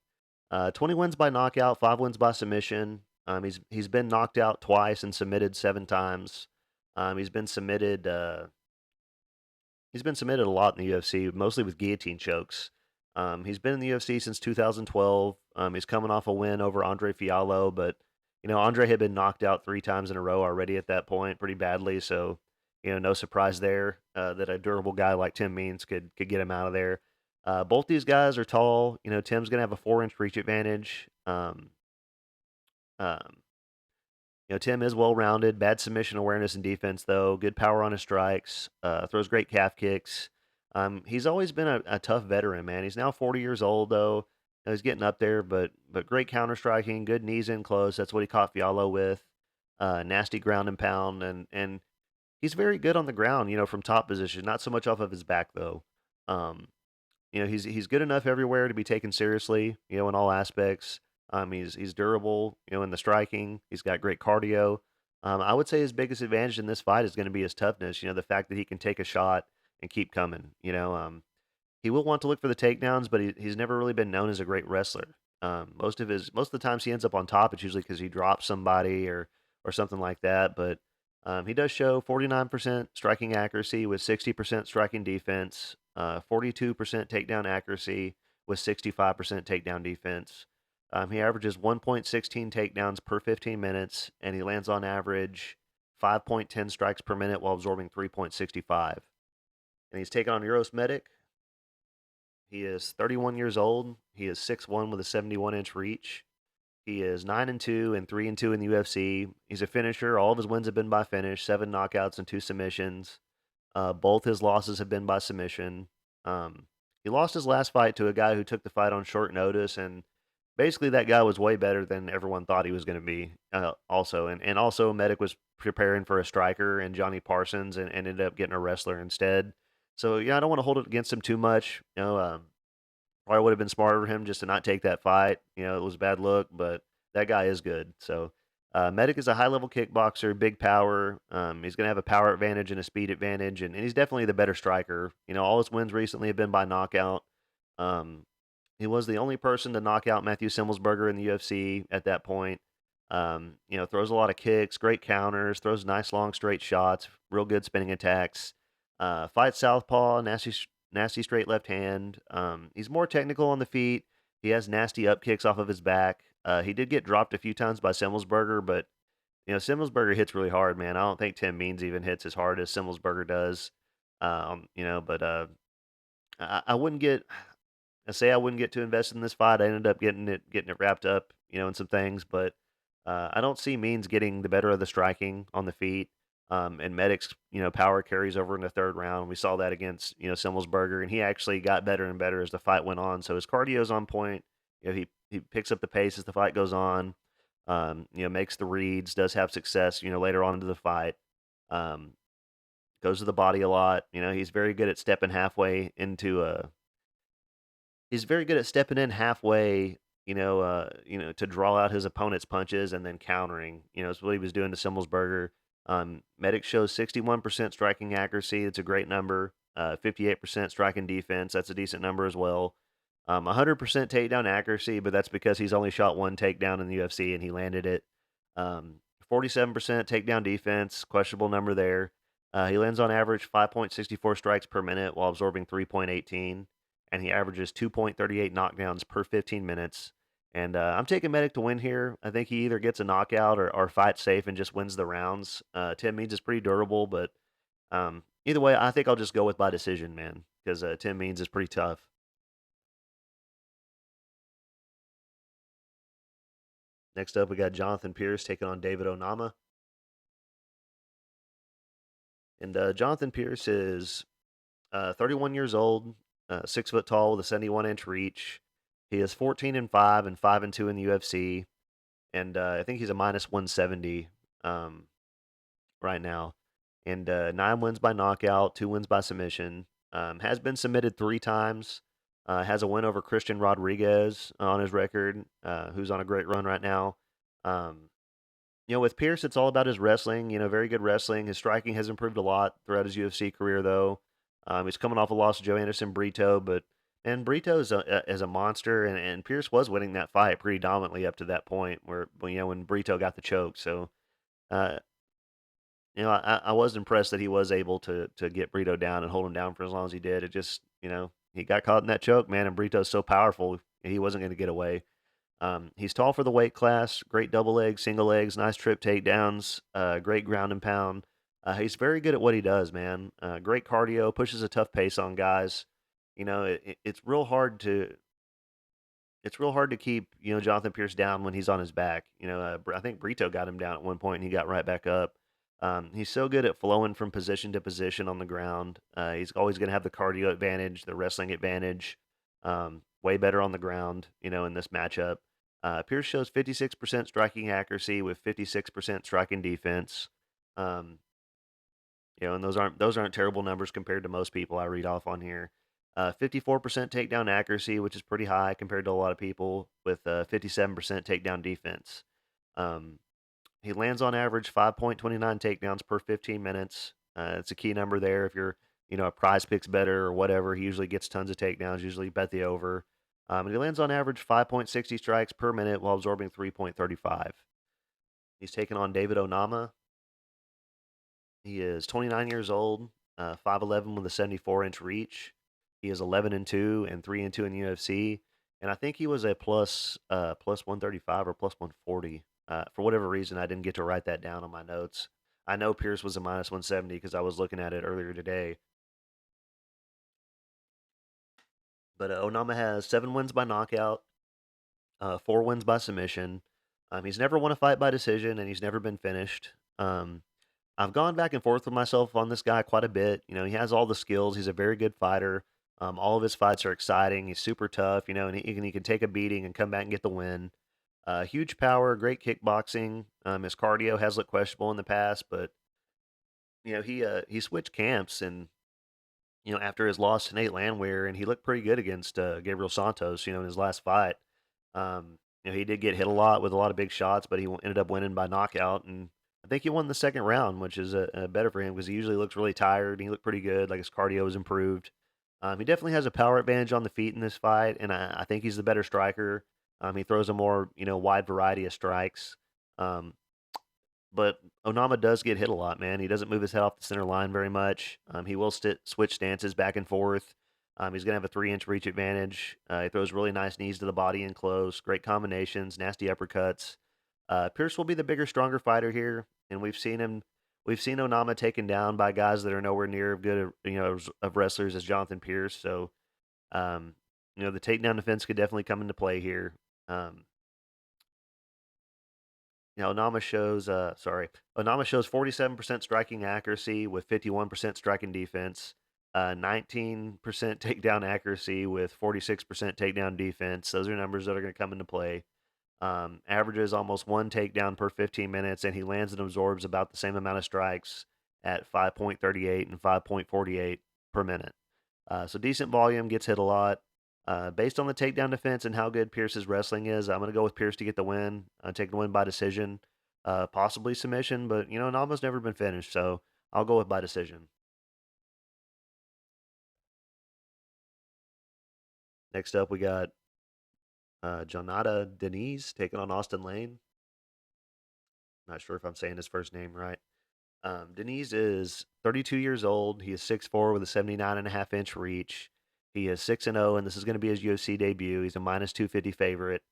20 wins by knockout, 5 wins by submission. He's been knocked out twice and submitted 7 times. He's been submitted. He's been submitted a lot in the UFC, mostly with guillotine chokes. He's been in the UFC since 2012. He's coming off a win over Andre Fiallo, but Andre had been knocked out 3 times in a row already at that point, pretty badly. So no surprise there that a durable guy like Tim Means could get him out of there. Both these guys are tall. Tim's gonna have a 4-inch reach advantage. Um, Tim is well rounded, bad submission awareness and defense, though. Good power on his strikes, throws great calf kicks. He's always been a tough veteran, man. He's now 40 years old, though. He's getting up there, but great counter striking, good knees in close. That's what he caught Fiallo with. Nasty ground and pound, and he's very good on the ground, from top position. Not so much off of his back, though. Um, he's good enough everywhere to be taken seriously, in all aspects. He's durable, in the striking. He's got great cardio. I would say his biggest advantage in this fight is going to be his toughness. The fact that he can take a shot and keep coming. He will want to look for the takedowns, but he's never really been known as a great wrestler. Most of the times he ends up on top, it's usually because he drops somebody or something like that. But he does show 49% striking accuracy with 60% striking defense, 42% takedown accuracy with 65% takedown defense. He averages 1.16 takedowns per 15 minutes, and he lands on average 5.10 strikes per minute while absorbing 3.65. And he's taken on Euros Medic. He is 31 years old. He is 6'1" with a 71-inch reach. He is 9-2 and 3-2 in the UFC. He's a finisher. All of his wins have been by finish, 7 knockouts and 2 submissions. Both his losses have been by submission. He lost his last fight to a guy who took the fight on short notice, and basically that guy was way better than everyone thought he was going to be. And also Medic was preparing for a striker and Johnny Parsons, and ended up getting a wrestler instead. So yeah, I don't want to hold it against him too much. Probably would have been smarter for him just to not take that fight. It was a bad look, but that guy is good. So, Medic is a high level kickboxer, big power. He's going to have a power advantage and a speed advantage, and he's definitely the better striker. All his wins recently have been by knockout. Um, he was the only person to knock out Matthew Simmelsberger in the UFC at that point. Throws a lot of kicks, great counters, throws nice long straight shots, real good spinning attacks. Fights southpaw, nasty straight left hand. He's more technical on the feet. He has nasty up kicks off of his back. He did get dropped a few times by Simmelsberger, but Simmelsberger hits really hard, man. I don't think Tim Means even hits as hard as Simmelsberger does. But I wouldn't get. I say I wouldn't get too invested in this fight. I ended up getting it wrapped up, in some things, but I don't see Means getting the better of the striking on the feet. And Medic's, power carries over in the third round. We saw that against, Simmelsberger, and he actually got better and better as the fight went on. So his cardio's on point. He picks up the pace as the fight goes on. Makes the reads, does have success, later on into the fight. Um, Goes to the body a lot. He's very good at stepping halfway into a he's very good at stepping in halfway, to draw out his opponent's punches and then countering. It's what he was doing to Simmelsberger. Medic shows 61% striking accuracy. It's a great number. 58% striking defense. That's a decent number as well. 100% takedown accuracy, but that's because he's only shot one takedown in the UFC and he landed it. 47% takedown defense. Questionable number there. He lands on average 5.64 strikes per minute while absorbing 3.18, and he averages 2.38 knockdowns per 15 minutes. And I'm taking Medic to win here. I think he either gets a knockout or fights safe and just wins the rounds. Tim Means is pretty durable, but either way, I think I'll just go with by decision, man, because Tim Means is pretty tough. Next up, we got Jonathan Pearce taking on David Onama. And Jonathan Pearce is 31 years old, 6 foot tall with a 71-inch reach. He is 14-5 and 5-2 in the UFC, and I think he's a minus 170 right now. And 9 wins by knockout, 2 wins by submission. Has been submitted 3 times. Has a win over Christian Rodriguez on his record, who's on a great run right now. Um, with Pearce, it's all about his wrestling. Very good wrestling. His striking has improved a lot throughout his UFC career, though. He's coming off a loss to Joe Anderson Brito, but and Brito is a monster, and Pearce was winning that fight pretty dominantly up to that point, where when Brito got the choke. So, uh, I was impressed that he was able to get Brito down and hold him down for as long as he did. It just he got caught in that choke, man, and Brito's so powerful he wasn't going to get away. He's tall for the weight class, great double legs, single legs, nice trip takedowns, great ground and pound. He's very good at what he does, man. Great cardio, pushes a tough pace on guys. It's real hard to keep Jonathan Pearce down when he's on his back. I think Brito got him down at one point and he got right back up. He's so good at flowing from position to position on the ground. He's always going to have the cardio advantage, the wrestling advantage. Way better on the ground, in this matchup. Pearce shows 56% striking accuracy with 56% striking defense. Um, and those aren't terrible numbers compared to most people I read off on here. 54% takedown accuracy, which is pretty high compared to a lot of people, with 57% takedown defense. Um, He lands on average 5.29 takedowns per 15 minutes. It's a key number there if you're, a prize picks better or whatever. He usually gets tons of takedowns, usually bet the over. And he lands on average 5.60 strikes per minute while absorbing 3.35. He's taking on David Onama. He is 29 years old, 5'11 with a 74-inch reach. He is 11-2 and 3-2 in UFC. And I think he was a plus 135 or plus 140. For whatever reason, I didn't get to write that down on my notes. I know Pearce was a minus 170 because I was looking at it earlier today. But Onama has 7 wins by knockout, 4 wins by submission. He's never won a fight by decision, and he's never been finished. I've gone back and forth with myself on this guy quite a bit. He has all the skills. He's a very good fighter. All of his fights are exciting. He's super tough, and he can take a beating and come back and get the win. Huge power, great kickboxing. His cardio has looked questionable in the past, but he switched camps and after his loss to Nate Landwehr, and he looked pretty good against Gabriel Santos. In his last fight. He did get hit a lot with a lot of big shots, but he ended up winning by knockout, and I think he won the second round, which is better for him because he usually looks really tired. He looked pretty good, like his cardio was improved. He definitely has a power advantage on the feet in this fight, and I think he's the better striker. He throws a more wide variety of strikes. Um, but Onama does get hit a lot, man. He doesn't move his head off the center line very much. He will switch stances back and forth. He's going to have a 3-inch reach advantage. He throws really nice knees to the body and close. Great combinations, nasty uppercuts. Pearce will be the bigger, stronger fighter here, and we've seen him. We've seen Onama taken down by guys that are nowhere near as good, of wrestlers as Jonathan Pearce. So, um, the takedown defense could definitely come into play here. Um, Onama shows, Onama shows 47% striking accuracy with 51% striking defense, 19% takedown accuracy with 46% takedown defense. Those are numbers that are going to come into play. Averages almost 1 takedown per 15 minutes, and he lands and absorbs about the same amount of strikes at 5.38 and 5.48 per minute. So decent volume, gets hit a lot. Based on the takedown defense and how good Pearce's wrestling is, I'm going to go with Pearce to get the win. Take the win by decision, possibly submission, but Nama's never been finished, so I'll go with by decision. Next up, we got Jonata Diniz taking on Austin Lane. Not sure if I'm saying his first name right. Diniz is 32 years old. He is 6'4" with a 79.5-inch reach. He is 6-0, and this is going to be his UFC debut. He's a minus 250 favorite.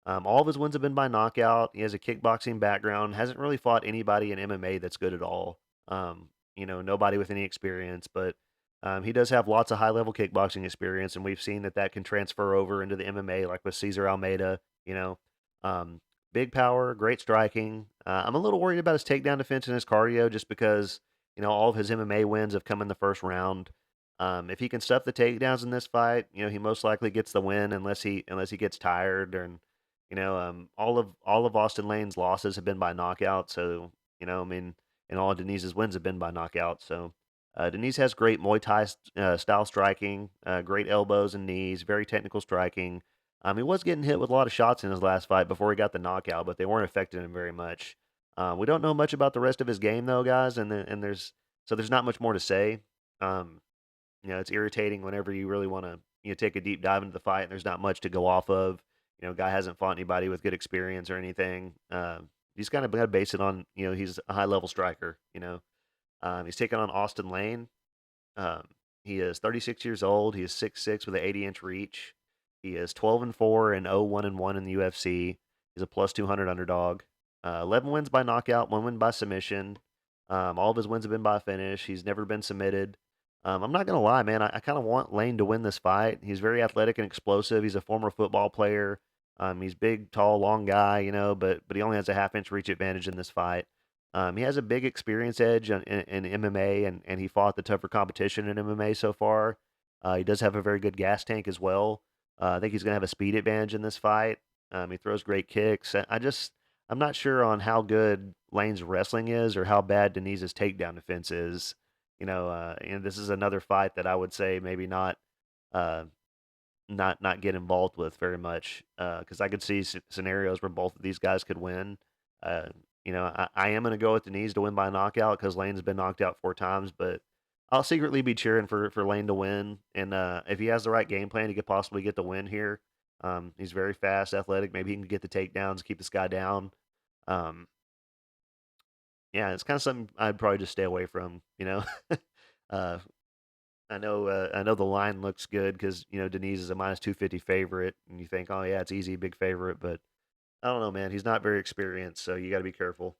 All of his wins have been by knockout. He has a kickboxing background. Hasn't really fought anybody in MMA that's good at all. Nobody with any experience, but he does have lots of high-level kickboxing experience, and we've seen that can transfer over into the MMA, like with Cesar Almeida. Um, Big power, great striking. I'm a little worried about his takedown defense and his cardio, just because all of his MMA wins have come in the first round. If he can stuff the takedowns in this fight, he most likely gets the win unless he gets tired. And all of Austin Lane's losses have been by knockout. So and all of Deniz's wins have been by knockout. So Diniz has great Muay Thai style striking, great elbows and knees, very technical striking. He was getting hit with a lot of shots in his last fight before he got the knockout, but they weren't affecting him very much. We don't know much about the rest of his game though, guys, and there's not much more to say. Um, it's irritating whenever you really want to take a deep dive into the fight and there's not much to go off of. Guy hasn't fought anybody with good experience or anything. He's kind of got to base it on he's a high level striker. He's taking on Austin Lane. Um, he is 36 years old. He is 6'6" with an 80-inch reach. He is 12-4 and 0-1-1 in the UFC. He's a plus 200 underdog. 11 wins by knockout, 1 win by submission. All of his wins have been by finish. He's never been submitted. I'm not gonna lie, man. I kind of want Lane to win this fight. He's very athletic and explosive. He's a former football player. He's big, tall, long guy, but he only has a half-inch reach advantage in this fight. He has a big experience edge in MMA, and he fought the tougher competition in MMA so far. He does have a very good gas tank as well. I think he's going to have a speed advantage in this fight. He throws great kicks. I'm not sure on how good Lane's wrestling is or how bad Deniz's takedown defense is. And this is another fight that I would say maybe uh, not get involved with very much because I could see scenarios where both of these guys could win. Uh, I am gonna go with Diniz to win by knockout because Lane's been knocked out 4 times, but I'll secretly be cheering for Lane to win. And if he has the right game plan, he could possibly get the win here. He's very fast, athletic. Maybe he can get the takedowns, keep this guy down. Um, yeah, it's kind of something I'd probably just stay away from. uh, I know the line looks good because Deniz is a -250 favorite, and you think, oh yeah, it's easy, big favorite, but I don't know, man. He's not very experienced, so you got to be careful.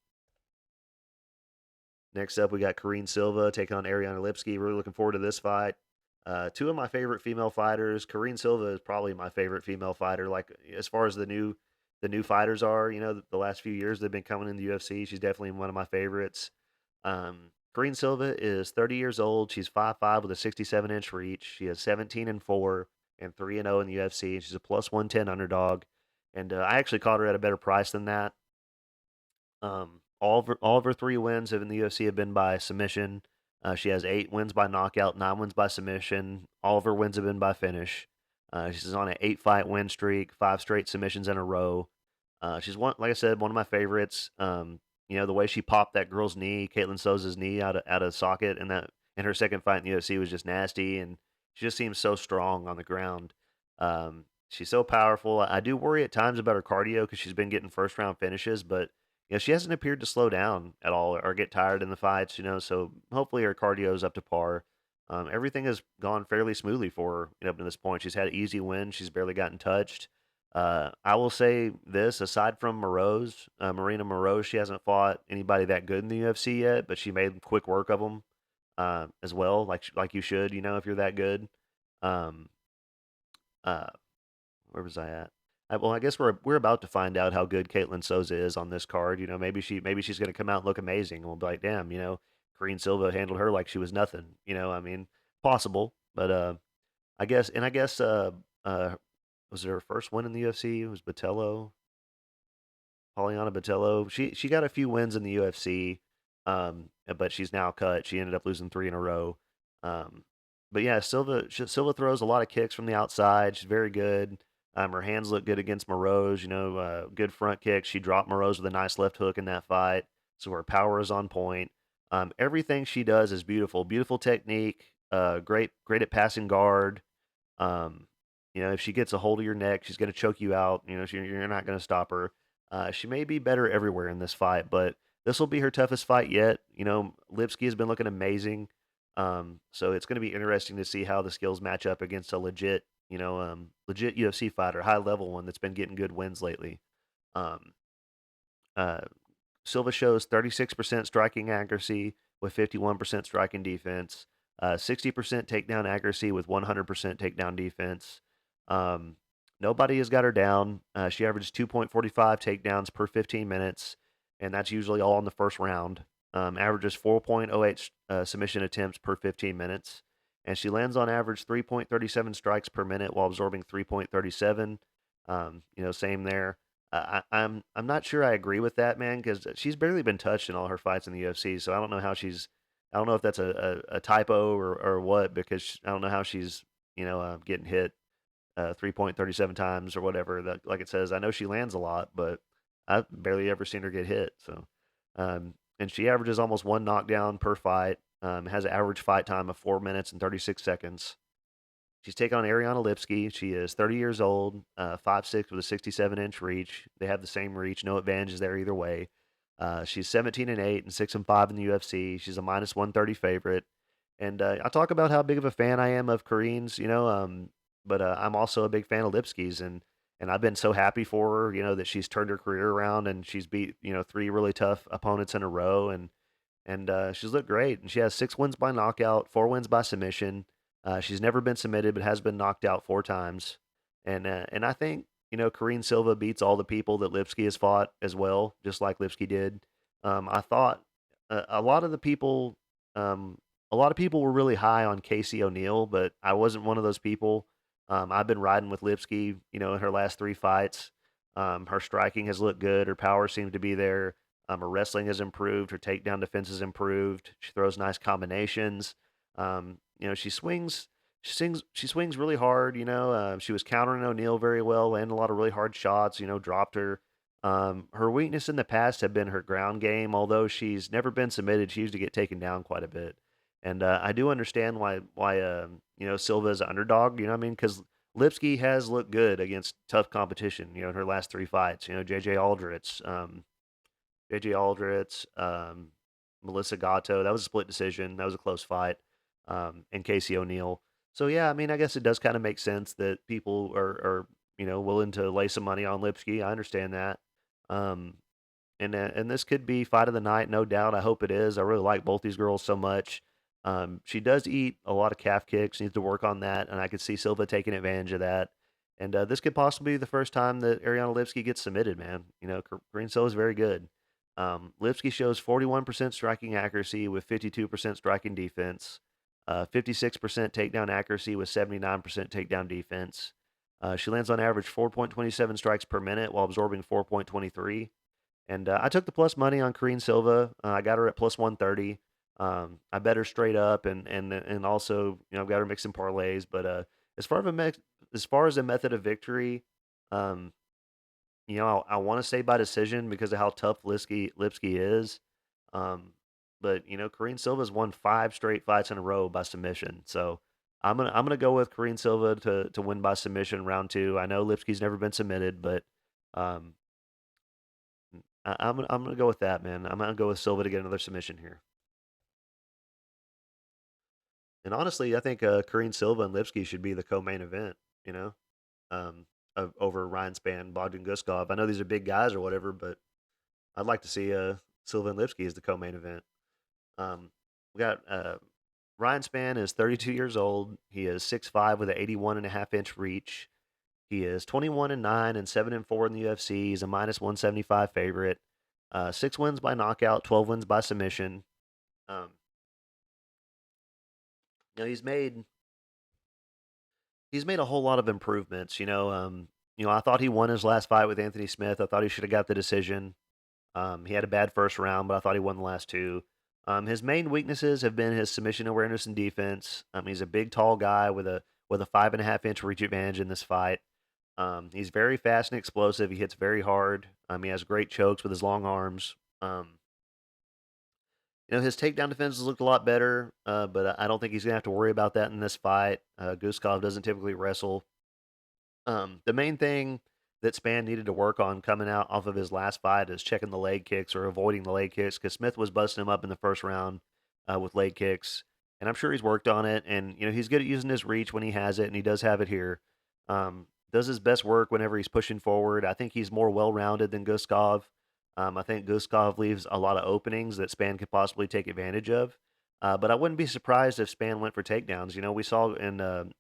Next up, we got Silva taking on Ariana Lipski. Really looking forward to this fight. Two of my favorite female fighters. Silva is probably my favorite female fighter. Like as far as the new fighters are, the last few years they've been coming in the UFC. She's definitely one of my favorites. Silva is 30 years old. She's 5'5" with a 67-inch reach. She is 17-4 and 3-0 in the UFC. And she's a +110 underdog. And I actually caught her at a better price than that. All of her 3 wins in the UFC have been by submission. She has 8 wins by knockout, 9 wins by submission. All of her wins have been by finish. She's on an 8-fight win streak, 5 straight submissions in a row. She's like I said, one of my favorites. The way she popped that girl's knee, Caitlin Souza's knee out of socket, and that in her second fight in the UFC was just nasty, and she just seems so strong on the ground. She's so powerful. I do worry at times about her cardio because she's been getting first round finishes, but she hasn't appeared to slow down at all or get tired in the fights. So hopefully her cardio is up to par. Everything has gone fairly smoothly for her up to this point. She's had easy wins. She's barely gotten touched. I will say this: aside from Marina Moroz, she hasn't fought anybody that good in the UFC yet, but she made quick work of them as well, like you should, if you're that good. Um, uh, where was I at? Well, I guess we're about to find out how good Caitlin Souza is on this card. Maybe she's going to come out and look amazing, and we'll be like, damn, Silva handled her like she was nothing. I mean, possible, but I guess was it her first win in the UFC? It was Botello, Poliana Botello. She got a few wins in the UFC, but she's now cut. She ended up losing 3 in a row. Um, but yeah, Silva throws a lot of kicks from the outside. She's very good. Her hands look good against Moroz. Good front kicks. She dropped Moroz with a nice left hook in that fight, so her power is on point. Everything she does is beautiful. Beautiful technique. Great at passing guard. Um, if she gets a hold of your neck, she's going to choke you out. You're not going to stop her. She may be better everywhere in this fight, but this will be her toughest fight yet. Lipski has been looking amazing. So it's going to be interesting to see how the skills match up against a legit UFC fighter, high level one that's been getting good wins lately. Um, uh, Silva shows 36% striking accuracy with 51% striking defense, 60% takedown accuracy with 100% takedown defense. Um, Nobody has got her down. She averages 2.45 takedowns per 15 minutes, and that's usually all in the first round. Averages 4.08 submission attempts per 15 minutes, and she lands on average 3.37 strikes per minute while absorbing 3.37. Same there. I'm not sure I agree with that, man, because she's barely been touched in all her fights in the UFC. So I don't know how she's. I don't know if that's a typo or what, because I don't know how she's getting hit 3.37 times or whatever. That like it says. I know she lands a lot, but I've barely ever seen her get hit. So, and she averages almost one knockdown per fight. Has an average fight time of 4 minutes and 36 seconds. She's taking on Ariana Lipski. She is 30 years old, 5'6" with a 67-inch reach. They have the same reach, no advantages there either way. She's 17-8 and 6-5 in the UFC. She's a -130 favorite. And I talk about how big of a fan I am of Kareem's, but I'm also a big fan of Lipski's, and I've been so happy for her, that she's turned her career around and she's beat 3 really tough opponents in a row, and she's looked great. And she has 6 wins by knockout, 4 wins by submission. She's never been submitted, but has been knocked out 4 times. And I think Kareem Silva beats all the people that Lipski has fought as well, just like Lipski did. I thought a lot of the people, a lot of people were really high on Casey O'Neill, but I wasn't one of those people. I've been riding with Lipski, in her last 3 fights. Her striking has looked good. Her power seems to be there. Her wrestling has improved. Her takedown defense has improved. She throws nice combinations. She swings really hard. She was countering O'Neal very well, landing a lot of really hard shots. Dropped her. Her weakness in the past have been her ground game. Although she's never been submitted, she used to get taken down quite a bit. And I do understand why Silva is an underdog. You know what I mean? Because Lipski has looked good against tough competition. In her last three fights. JJ Aldrich, Melissa Gatto. That was a split decision. That was a close fight. And Casey O'Neill. So yeah, I mean, I guess it does kind of make sense that people are willing to lay some money on Lipski. I understand that. Um, and this could be fight of the night, no doubt. I hope it is. I really like both these girls so much. She does eat a lot of calf kicks, needs to work on that, and I could see Silva taking advantage of that. And this could possibly be the first time that Ariana Lipski gets submitted, man. Green Silva is very good. Lipski shows 41% striking accuracy with 52% striking defense, 56% takedown accuracy with 79% takedown defense. She lands on average 4.27 strikes per minute while absorbing 4.23. And I took the plus money on Karine Silva. I got her at plus 130. I bet her straight up, and also I've got her mixing parlays. But as far as a method of victory, um, I want to say by decision because of how tough Lipski is. Um, but Karine Silva's won 5 straight fights in a row by submission. So I'm gonna go with Karine Silva to win by submission round two. I know Lipski's never been submitted, but um, I'm gonna go with that, man. I'm gonna go with Silva to get another submission here. And honestly, I think Karine Silva and Lipski should be the co-main event. You know, um, over Ryan Spann, Bogdan Guskov. I know these are big guys or whatever, but I'd like to see Silva and Lipski as the co-main event. We got Ryan Spann is 32 years old. He is 6'5" with an 81.5-inch reach. He is 21-9 and 7-4 in the UFC. He's a minus 175 favorite. 6 wins by knockout, 12 wins by submission. Um, he's made a whole lot of improvements. I thought he won his last fight with Anthony Smith. I thought he should have got the decision. He had a bad first round, but I thought he won the last two. His main weaknesses have been his submission awareness and defense. He's a big, tall guy with a 5.5-inch reach advantage in this fight. He's very fast and explosive. He hits very hard. He has great chokes with his long arms. His takedown defenses looked a lot better, but I don't think he's gonna have to worry about that in this fight. Guskov doesn't typically wrestle. The main thing that Spann needed to work on coming out off of his last fight is checking the leg kicks or avoiding the leg kicks because Smith was busting him up in the first round with leg kicks, and I'm sure he's worked on it. And he's good at using his reach when he has it, and he does have it here. Does his best work whenever he's pushing forward. I think he's more well-rounded than Guskov. I think Guskov leaves a lot of openings that Spann could possibly take advantage of. But I wouldn't be surprised if Spann went for takedowns. We saw in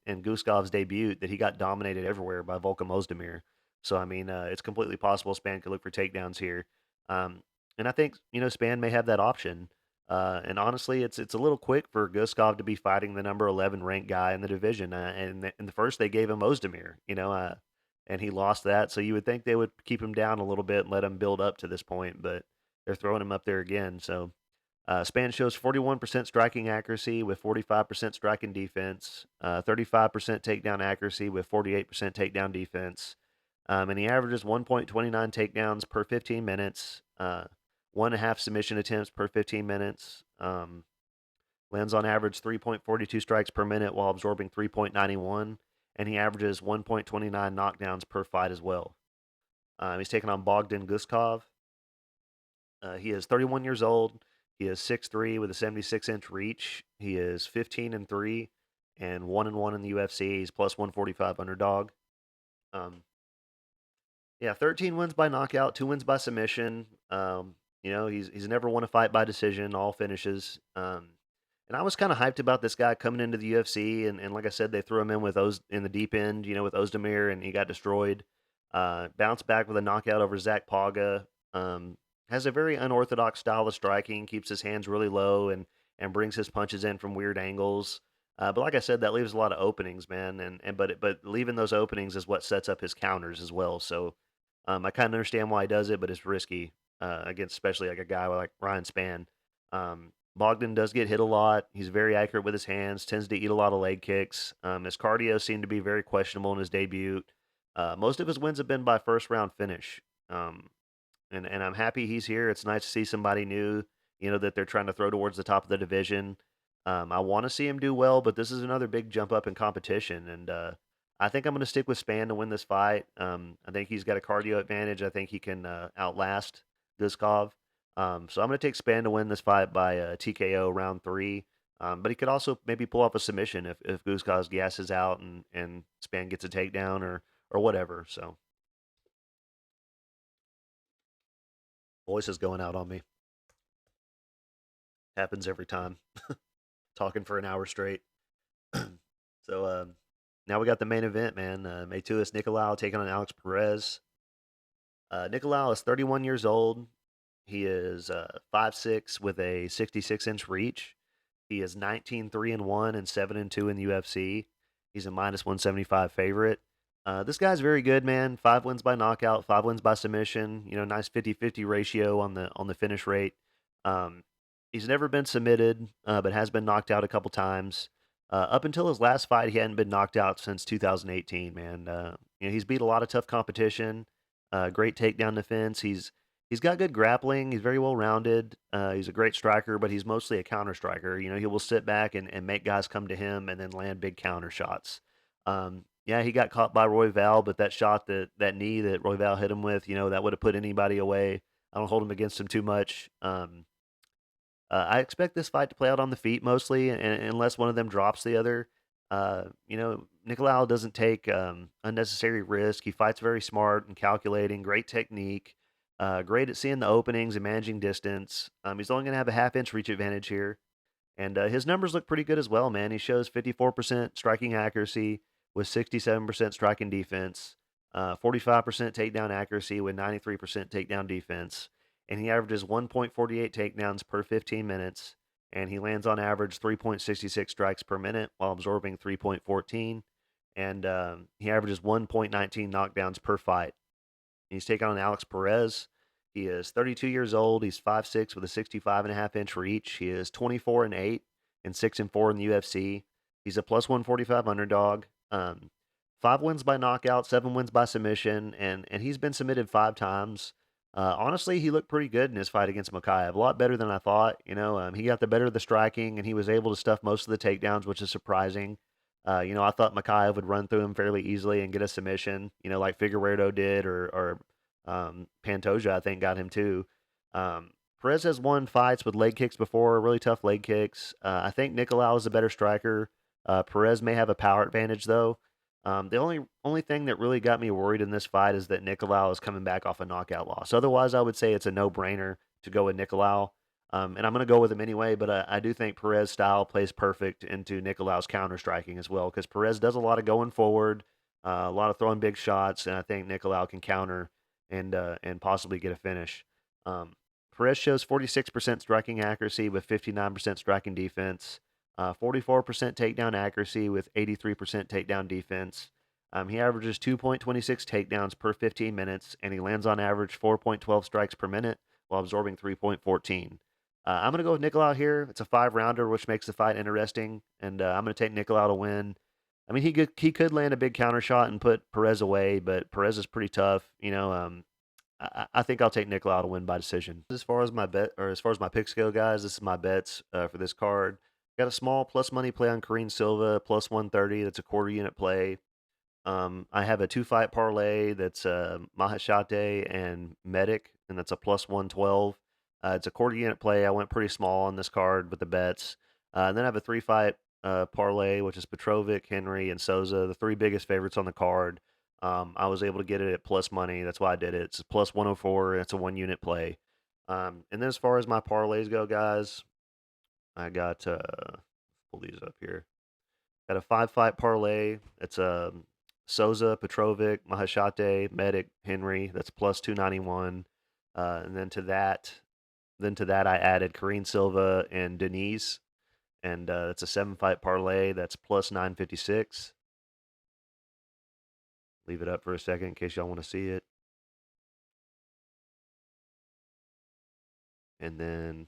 Guskov's debut that he got dominated everywhere by Volkan Ozdemir. So I mean, it's completely possible Spann could look for takedowns here. Um, and I think Spann may have that option. And honestly, it's a little quick for Guskov to be fighting the number 11 ranked guy in the division. And in the first they gave him Ozdemir, and he lost that. So you would think they would keep him down a little bit and let him build up to this point, but they're throwing him up there again. So Spann shows 41% striking accuracy with 45% striking defense, 35% takedown accuracy with 48% takedown defense. And he averages 1.29 takedowns per 15 minutes, 1.5 submission attempts per 15 minutes. Lands on average 3.42 strikes per minute while absorbing 3.91, and he averages 1.29 knockdowns per fight as well. He's taking on Bogdan Guskov. He is 31 years old. He is 6'3" with a 76-inch reach. He is 15-3 and 1-1 in the UFC. He's plus 145 underdog. Yeah, 13 wins by knockout, 2 wins by submission. He's never won a fight by decision, all finishes. And I was kind of hyped about this guy coming into the UFC, and like I said, they threw him in in the deep end, with Ozdemir, and he got destroyed. Bounced back with a knockout over Zach Paga. Has a very unorthodox style of striking, keeps his hands really low, and brings his punches in from weird angles. But like I said, that leaves a lot of openings, man. But leaving those openings is what sets up his counters as well. So I kind of understand why he does it, but it's risky against especially like a guy like Ryan Spann. Bogdan does get hit a lot. He's very accurate with his hands, tends to eat a lot of leg kicks. His cardio seemed to be very questionable in his debut. Most of his wins have been by first round finish. and I'm happy he's here. It's nice to see somebody new, that they're trying to throw towards the top of the division. I want to see him do well, but this is another big jump up in competition, and I think I'm going to stick with Spann to win this fight. I think he's got a cardio advantage. I think he can outlast Guskov. So I'm going to take Spann to win this fight by TKO round three. But he could also maybe pull off a submission if Guskov gasses out and Spann gets a takedown or whatever. So voice is going out on me. Happens every time. Talking for an hour straight. So now we got the main event, man. Mateus Nicolau taking on Alex Perez. Nicolau is 31 years old. He is 5'6" with a 66-inch reach. He is 19-3-1 and 7-2 in the UFC. He's a minus 175 favorite. This guy's very good, man. 5 wins by knockout, 5 wins by submission. Nice 50-50 ratio on the finish rate. He's never been submitted, but has been knocked out a couple times. Up until his last fight, he hadn't been knocked out since 2018. Man, he's beat a lot of tough competition. Great takedown defense. He's got good grappling. He's very well rounded. He's a great striker, but he's mostly a counter striker. He will sit back and make guys come to him and then land big counter shots. Yeah, he got caught by Royval, but that shot that knee that Royval hit him with, that would have put anybody away. I don't hold him against him too much. I expect this fight to play out on the feet mostly, unless one of them drops the other. Nicolau doesn't take unnecessary risk. He fights very smart and calculating, great technique, great at seeing the openings and managing distance. He's only going to have a half-inch reach advantage here. And his numbers look pretty good as well, man. He shows 54% striking accuracy with 67% striking defense, 45% takedown accuracy with 93% takedown defense, and he averages 1.48 takedowns per 15 minutes, and he lands on average 3.66 strikes per minute while absorbing 3.14, and he averages 1.19 knockdowns per fight. He's taking on Alex Perez. He is 32 years old. He's 5'6" with a 65.5-inch reach. He is 24-8 and 6-4 in the UFC. He's a plus 145 underdog. 5 wins by knockout, 7 wins by submission, and he's been submitted 5 times. Honestly, he looked pretty good in his fight against Machado. A lot better than I thought. He got the better of the striking, and he was able to stuff most of the takedowns, which is surprising. I thought Machado would run through him fairly easily and get a submission, like Figueiredo did, or Pantoja, I think, got him too. Perez has won fights with leg kicks before, really tough leg kicks. I think Nicolau is a better striker. Perez may have a power advantage, though. The only thing that really got me worried in this fight is that Nicolau is coming back off a knockout loss. Otherwise, I would say it's a no-brainer to go with Nicolau. And I'm going to go with him anyway, but I do think Perez style plays perfect into Nicolau's counter striking as well, because Perez does a lot of going forward, a lot of throwing big shots, and I think Nicolau can counter and possibly get a finish. Um, Perez shows 46% striking accuracy with 59% striking defense, 44% takedown accuracy with 83% takedown defense. He averages 2.26 takedowns per 15 minutes, and he lands on average 4.12 strikes per minute while absorbing 3.14. I'm going to go with Nicolau here. It's a 5-rounder, which makes the fight interesting, and I'm going to take Nicolau to win. I mean, he could land a big counter shot and put Perez away, but Perez is pretty tough. I think I'll take Nicolau to win by decision. As far as my bet, or as far as my pick scale, guys, this is my bets for this card. Got a small plus money play on Kareem Silva, plus 130. That's a quarter unit play. I have a 2-fight parlay that's Maheshate and Medic, and that's a plus 112. It's a quarter unit play. I went pretty small on this card with the bets. And then I have a 3-fight parlay, which is Petrovic, Henry, and Souza, the 3 biggest favorites on the card. I was able to get it at plus money. That's why I did it. It's plus 104, and it's a 1 unit play. And then as far as my parlays go, guys, I got, pull these up here. Got a 5-fight parlay. It's Souza, Petrovic, Maheshate, Medic, Henry. That's plus 291. And then to that I added Kareem Silva and Diniz, and that's a 7-fight parlay. That's plus 956. Leave it up for a second in case y'all want to see it. And then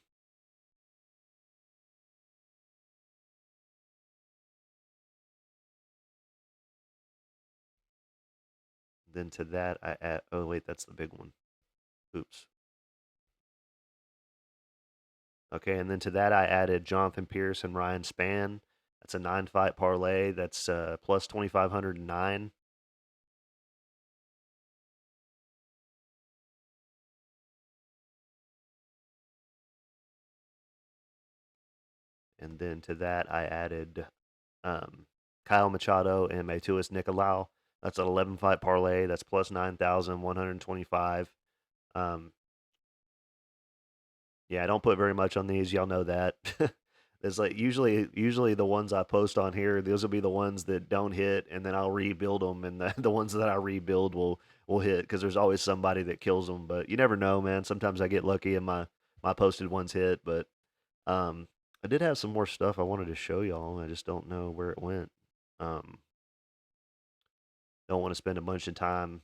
to that I add. Oh wait, that's the big one. Oops. Okay, and then to that I added Jonathan Pearce and Ryan Spann. That's a 9-fight parlay. That's plus 2,509. And then to that I added um, Kyle Machado and Nicolau. That's an 11-fight parlay. That's plus 9,125. Um, yeah, I don't put very much on these. Y'all know that. It's like usually the ones I post on here, those will be the ones that don't hit, and then I'll rebuild them, and the ones that I rebuild will hit because there's always somebody that kills them. But you never know, man. Sometimes I get lucky and my posted ones hit. But um, I did have some more stuff I wanted to show y'all. I just don't know where it went. Um, don't want to spend a bunch of time,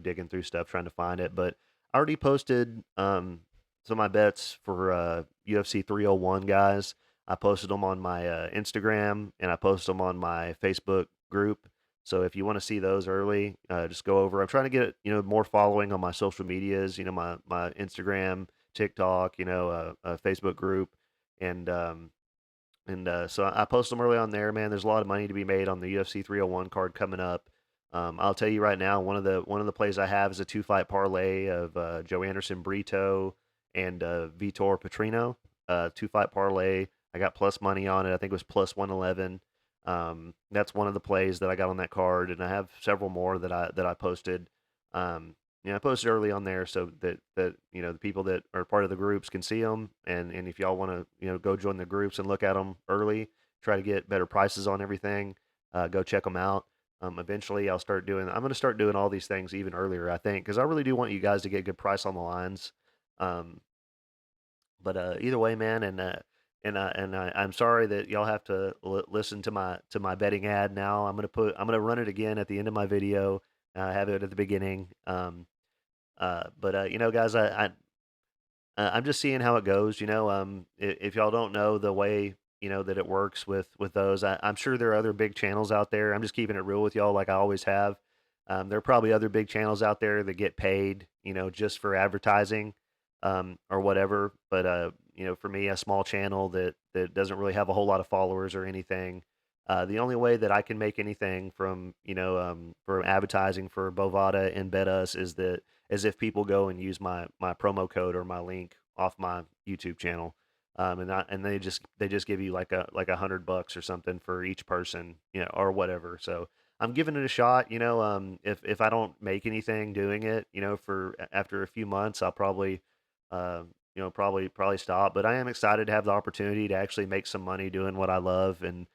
digging through stuff trying to find it. But I already posted some of my bets for UFC 301 guys. I posted them on my Instagram and I posted them on my Facebook group. So if you want to see those early, just go over. I'm trying to get more following on my social medias. My Instagram, TikTok, Facebook group, and so I post them early on there, man. There's a lot of money to be made on the UFC 301 card coming up. I'll tell you right now, one of the plays I have is a 2-fight parlay of Joe Anderson Brito and Vitor Petrino. 2-fight parlay. I got plus money on it. I think it was plus 111. That's one of the plays that I got on that card, and I have several more that I posted. I posted early on there so that the people that are part of the groups can see them, and if y'all want to go join the groups and look at them early, try to get better prices on everything, go check them out. Eventually, I'm going to start doing all these things even earlier, I think, because I really do want you guys to get good price on the lines. Um, but either way, man, I'm sorry that y'all have to listen to my betting ad now. I'm gonna run it again at the end of my video. I have it at the beginning. But guys, I'm just seeing how it goes. If y'all don't know the way that it works with those, I'm sure there are other big channels out there. I'm just keeping it real with y'all, like I always have. There are probably other big channels out there that get paid, just for advertising, or whatever. But for me, a small channel that doesn't really have a whole lot of followers or anything. The only way that I can make anything from advertising for Bovada and BetUs is if people go and use my promo code or my link off my YouTube channel, and they just give you like $100 or something for each person, or whatever. So I'm giving it a shot. If I don't make anything doing it, for after a few months, I'll probably uh, probably stop. But I am excited to have the opportunity to actually make some money doing what I love, and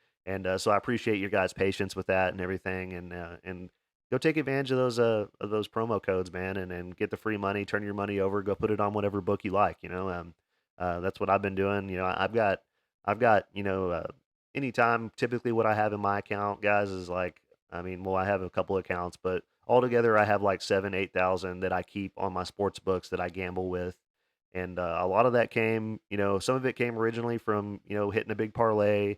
so I appreciate your guys' patience with that and everything, and go take advantage of those promo codes, man, and get the free money. Turn your money over. Go put it on whatever book you like. That's what I've been doing. I've got anytime. Typically, what I have in my account, guys, is like, I mean, well, I have a couple accounts, but altogether, I have like 7, 8 thousand that I keep on my sports books that I gamble with. And a lot of that came, some of it came originally from hitting a big parlay,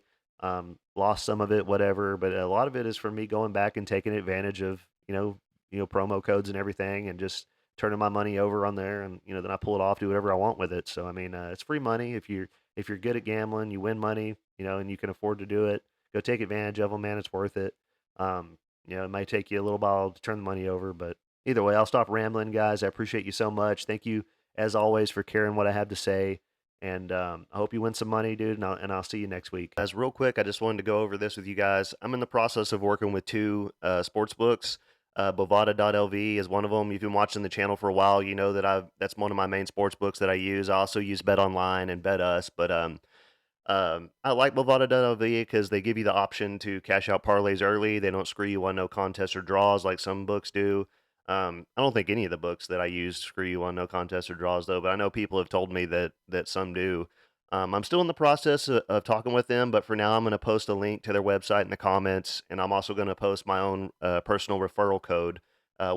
lost some of it, whatever. But a lot of it is from me going back and taking advantage of promo codes and everything, and just turning my money over on there, and then I pull it off, do whatever I want with it. So I mean, it's free money if you're good at gambling, you win money, and you can afford to do it. Go take advantage of them, man. It's worth it. Um, it might take you a little while to turn the money over, but either way, I'll stop rambling, guys. I appreciate you so much. Thank you as always for caring what I have to say. And I hope you win some money, dude. And I'll see you next week. As real quick, I just wanted to go over this with you guys. I'm in the process of working with two sports books. Bovada.lv is one of them. If you've been watching the channel for a while, you know that that's one of my main sports books that I use. I also use Bet Online and Bet Us, but I like Bovada.lv because they give you the option to cash out parlays early. They don't screw you on no contests or draws like some books do. I don't think any of the books that I use screw you on no contests or draws though, but I know people have told me that some do. I'm still in the process of talking with them, but for now I'm going to post a link to their website in the comments, and I'm also going to post my own personal referral code,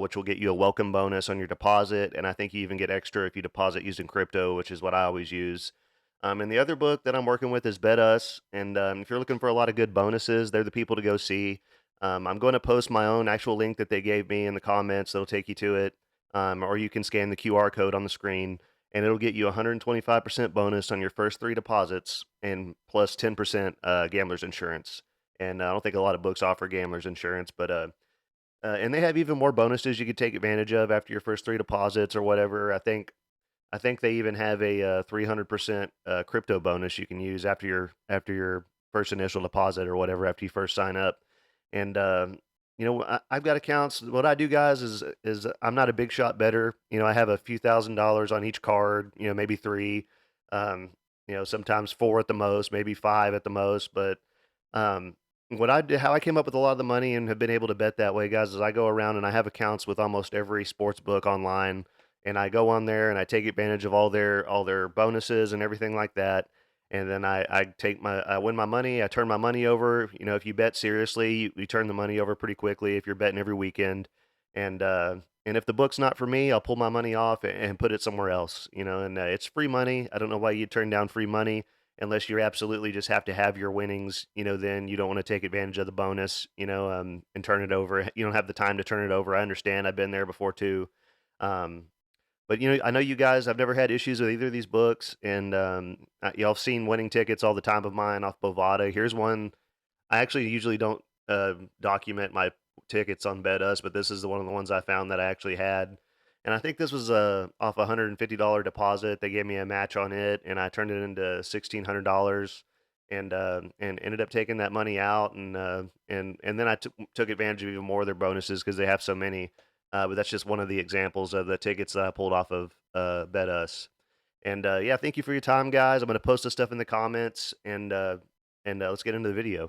which will get you a welcome bonus on your deposit, and I think you even get extra if you deposit using crypto, which is what I always use. And the other book that I'm working with is Bet Us. And if you're looking for a lot of good bonuses, they're the people to go see. I'm going to post my own actual link that they gave me in the comments that'll take you to it. or you can scan the QR code on the screen, and it'll get you 125% bonus on your first 3 deposits and plus 10% gambler's insurance. And I don't think a lot of books offer gambler's insurance, but and they have even more bonuses you could take advantage of after your first 3 deposits or whatever. I think they even have a 300% crypto bonus you can use after your first initial deposit or whatever after you first sign up. And I've got accounts. What I do, guys, is I'm not a big shot better. I have a few $1,000s on each card. Maybe three. Um, sometimes four at the most, maybe five at the most. But what I did, how I came up with a lot of the money and have been able to bet that way, guys, is I go around and I have accounts with almost every sports book online, and I go on there and I take advantage of all their bonuses and everything like that. And then I win my money, I turn my money over. If you bet seriously, you turn the money over pretty quickly if you're betting every weekend. And if the book's not for me, I'll pull my money off and put it somewhere else. And it's free money. I don't know why you turn down free money unless you absolutely just have to have your winnings. Then you don't want to take advantage of the bonus. And turn it over. You don't have the time to turn it over. I understand. I've been there before too. Um, but I know you guys. I've never had issues with either of these books, and y'all have seen winning tickets all the time of mine off Bovada. Here's one. I actually usually don't document my tickets on BetUs, but this is one of the ones I found that I actually had, and I think this was off a $150 deposit. They gave me a match on it, and I turned it into $1,600, and ended up taking that money out, and then I took advantage of even more of their bonuses because they have so many. But that's just one of the examples of the tickets that I pulled off of BetUs. And yeah, thank you for your time, guys. I'm going to post this stuff in the comments, and let's get into the video.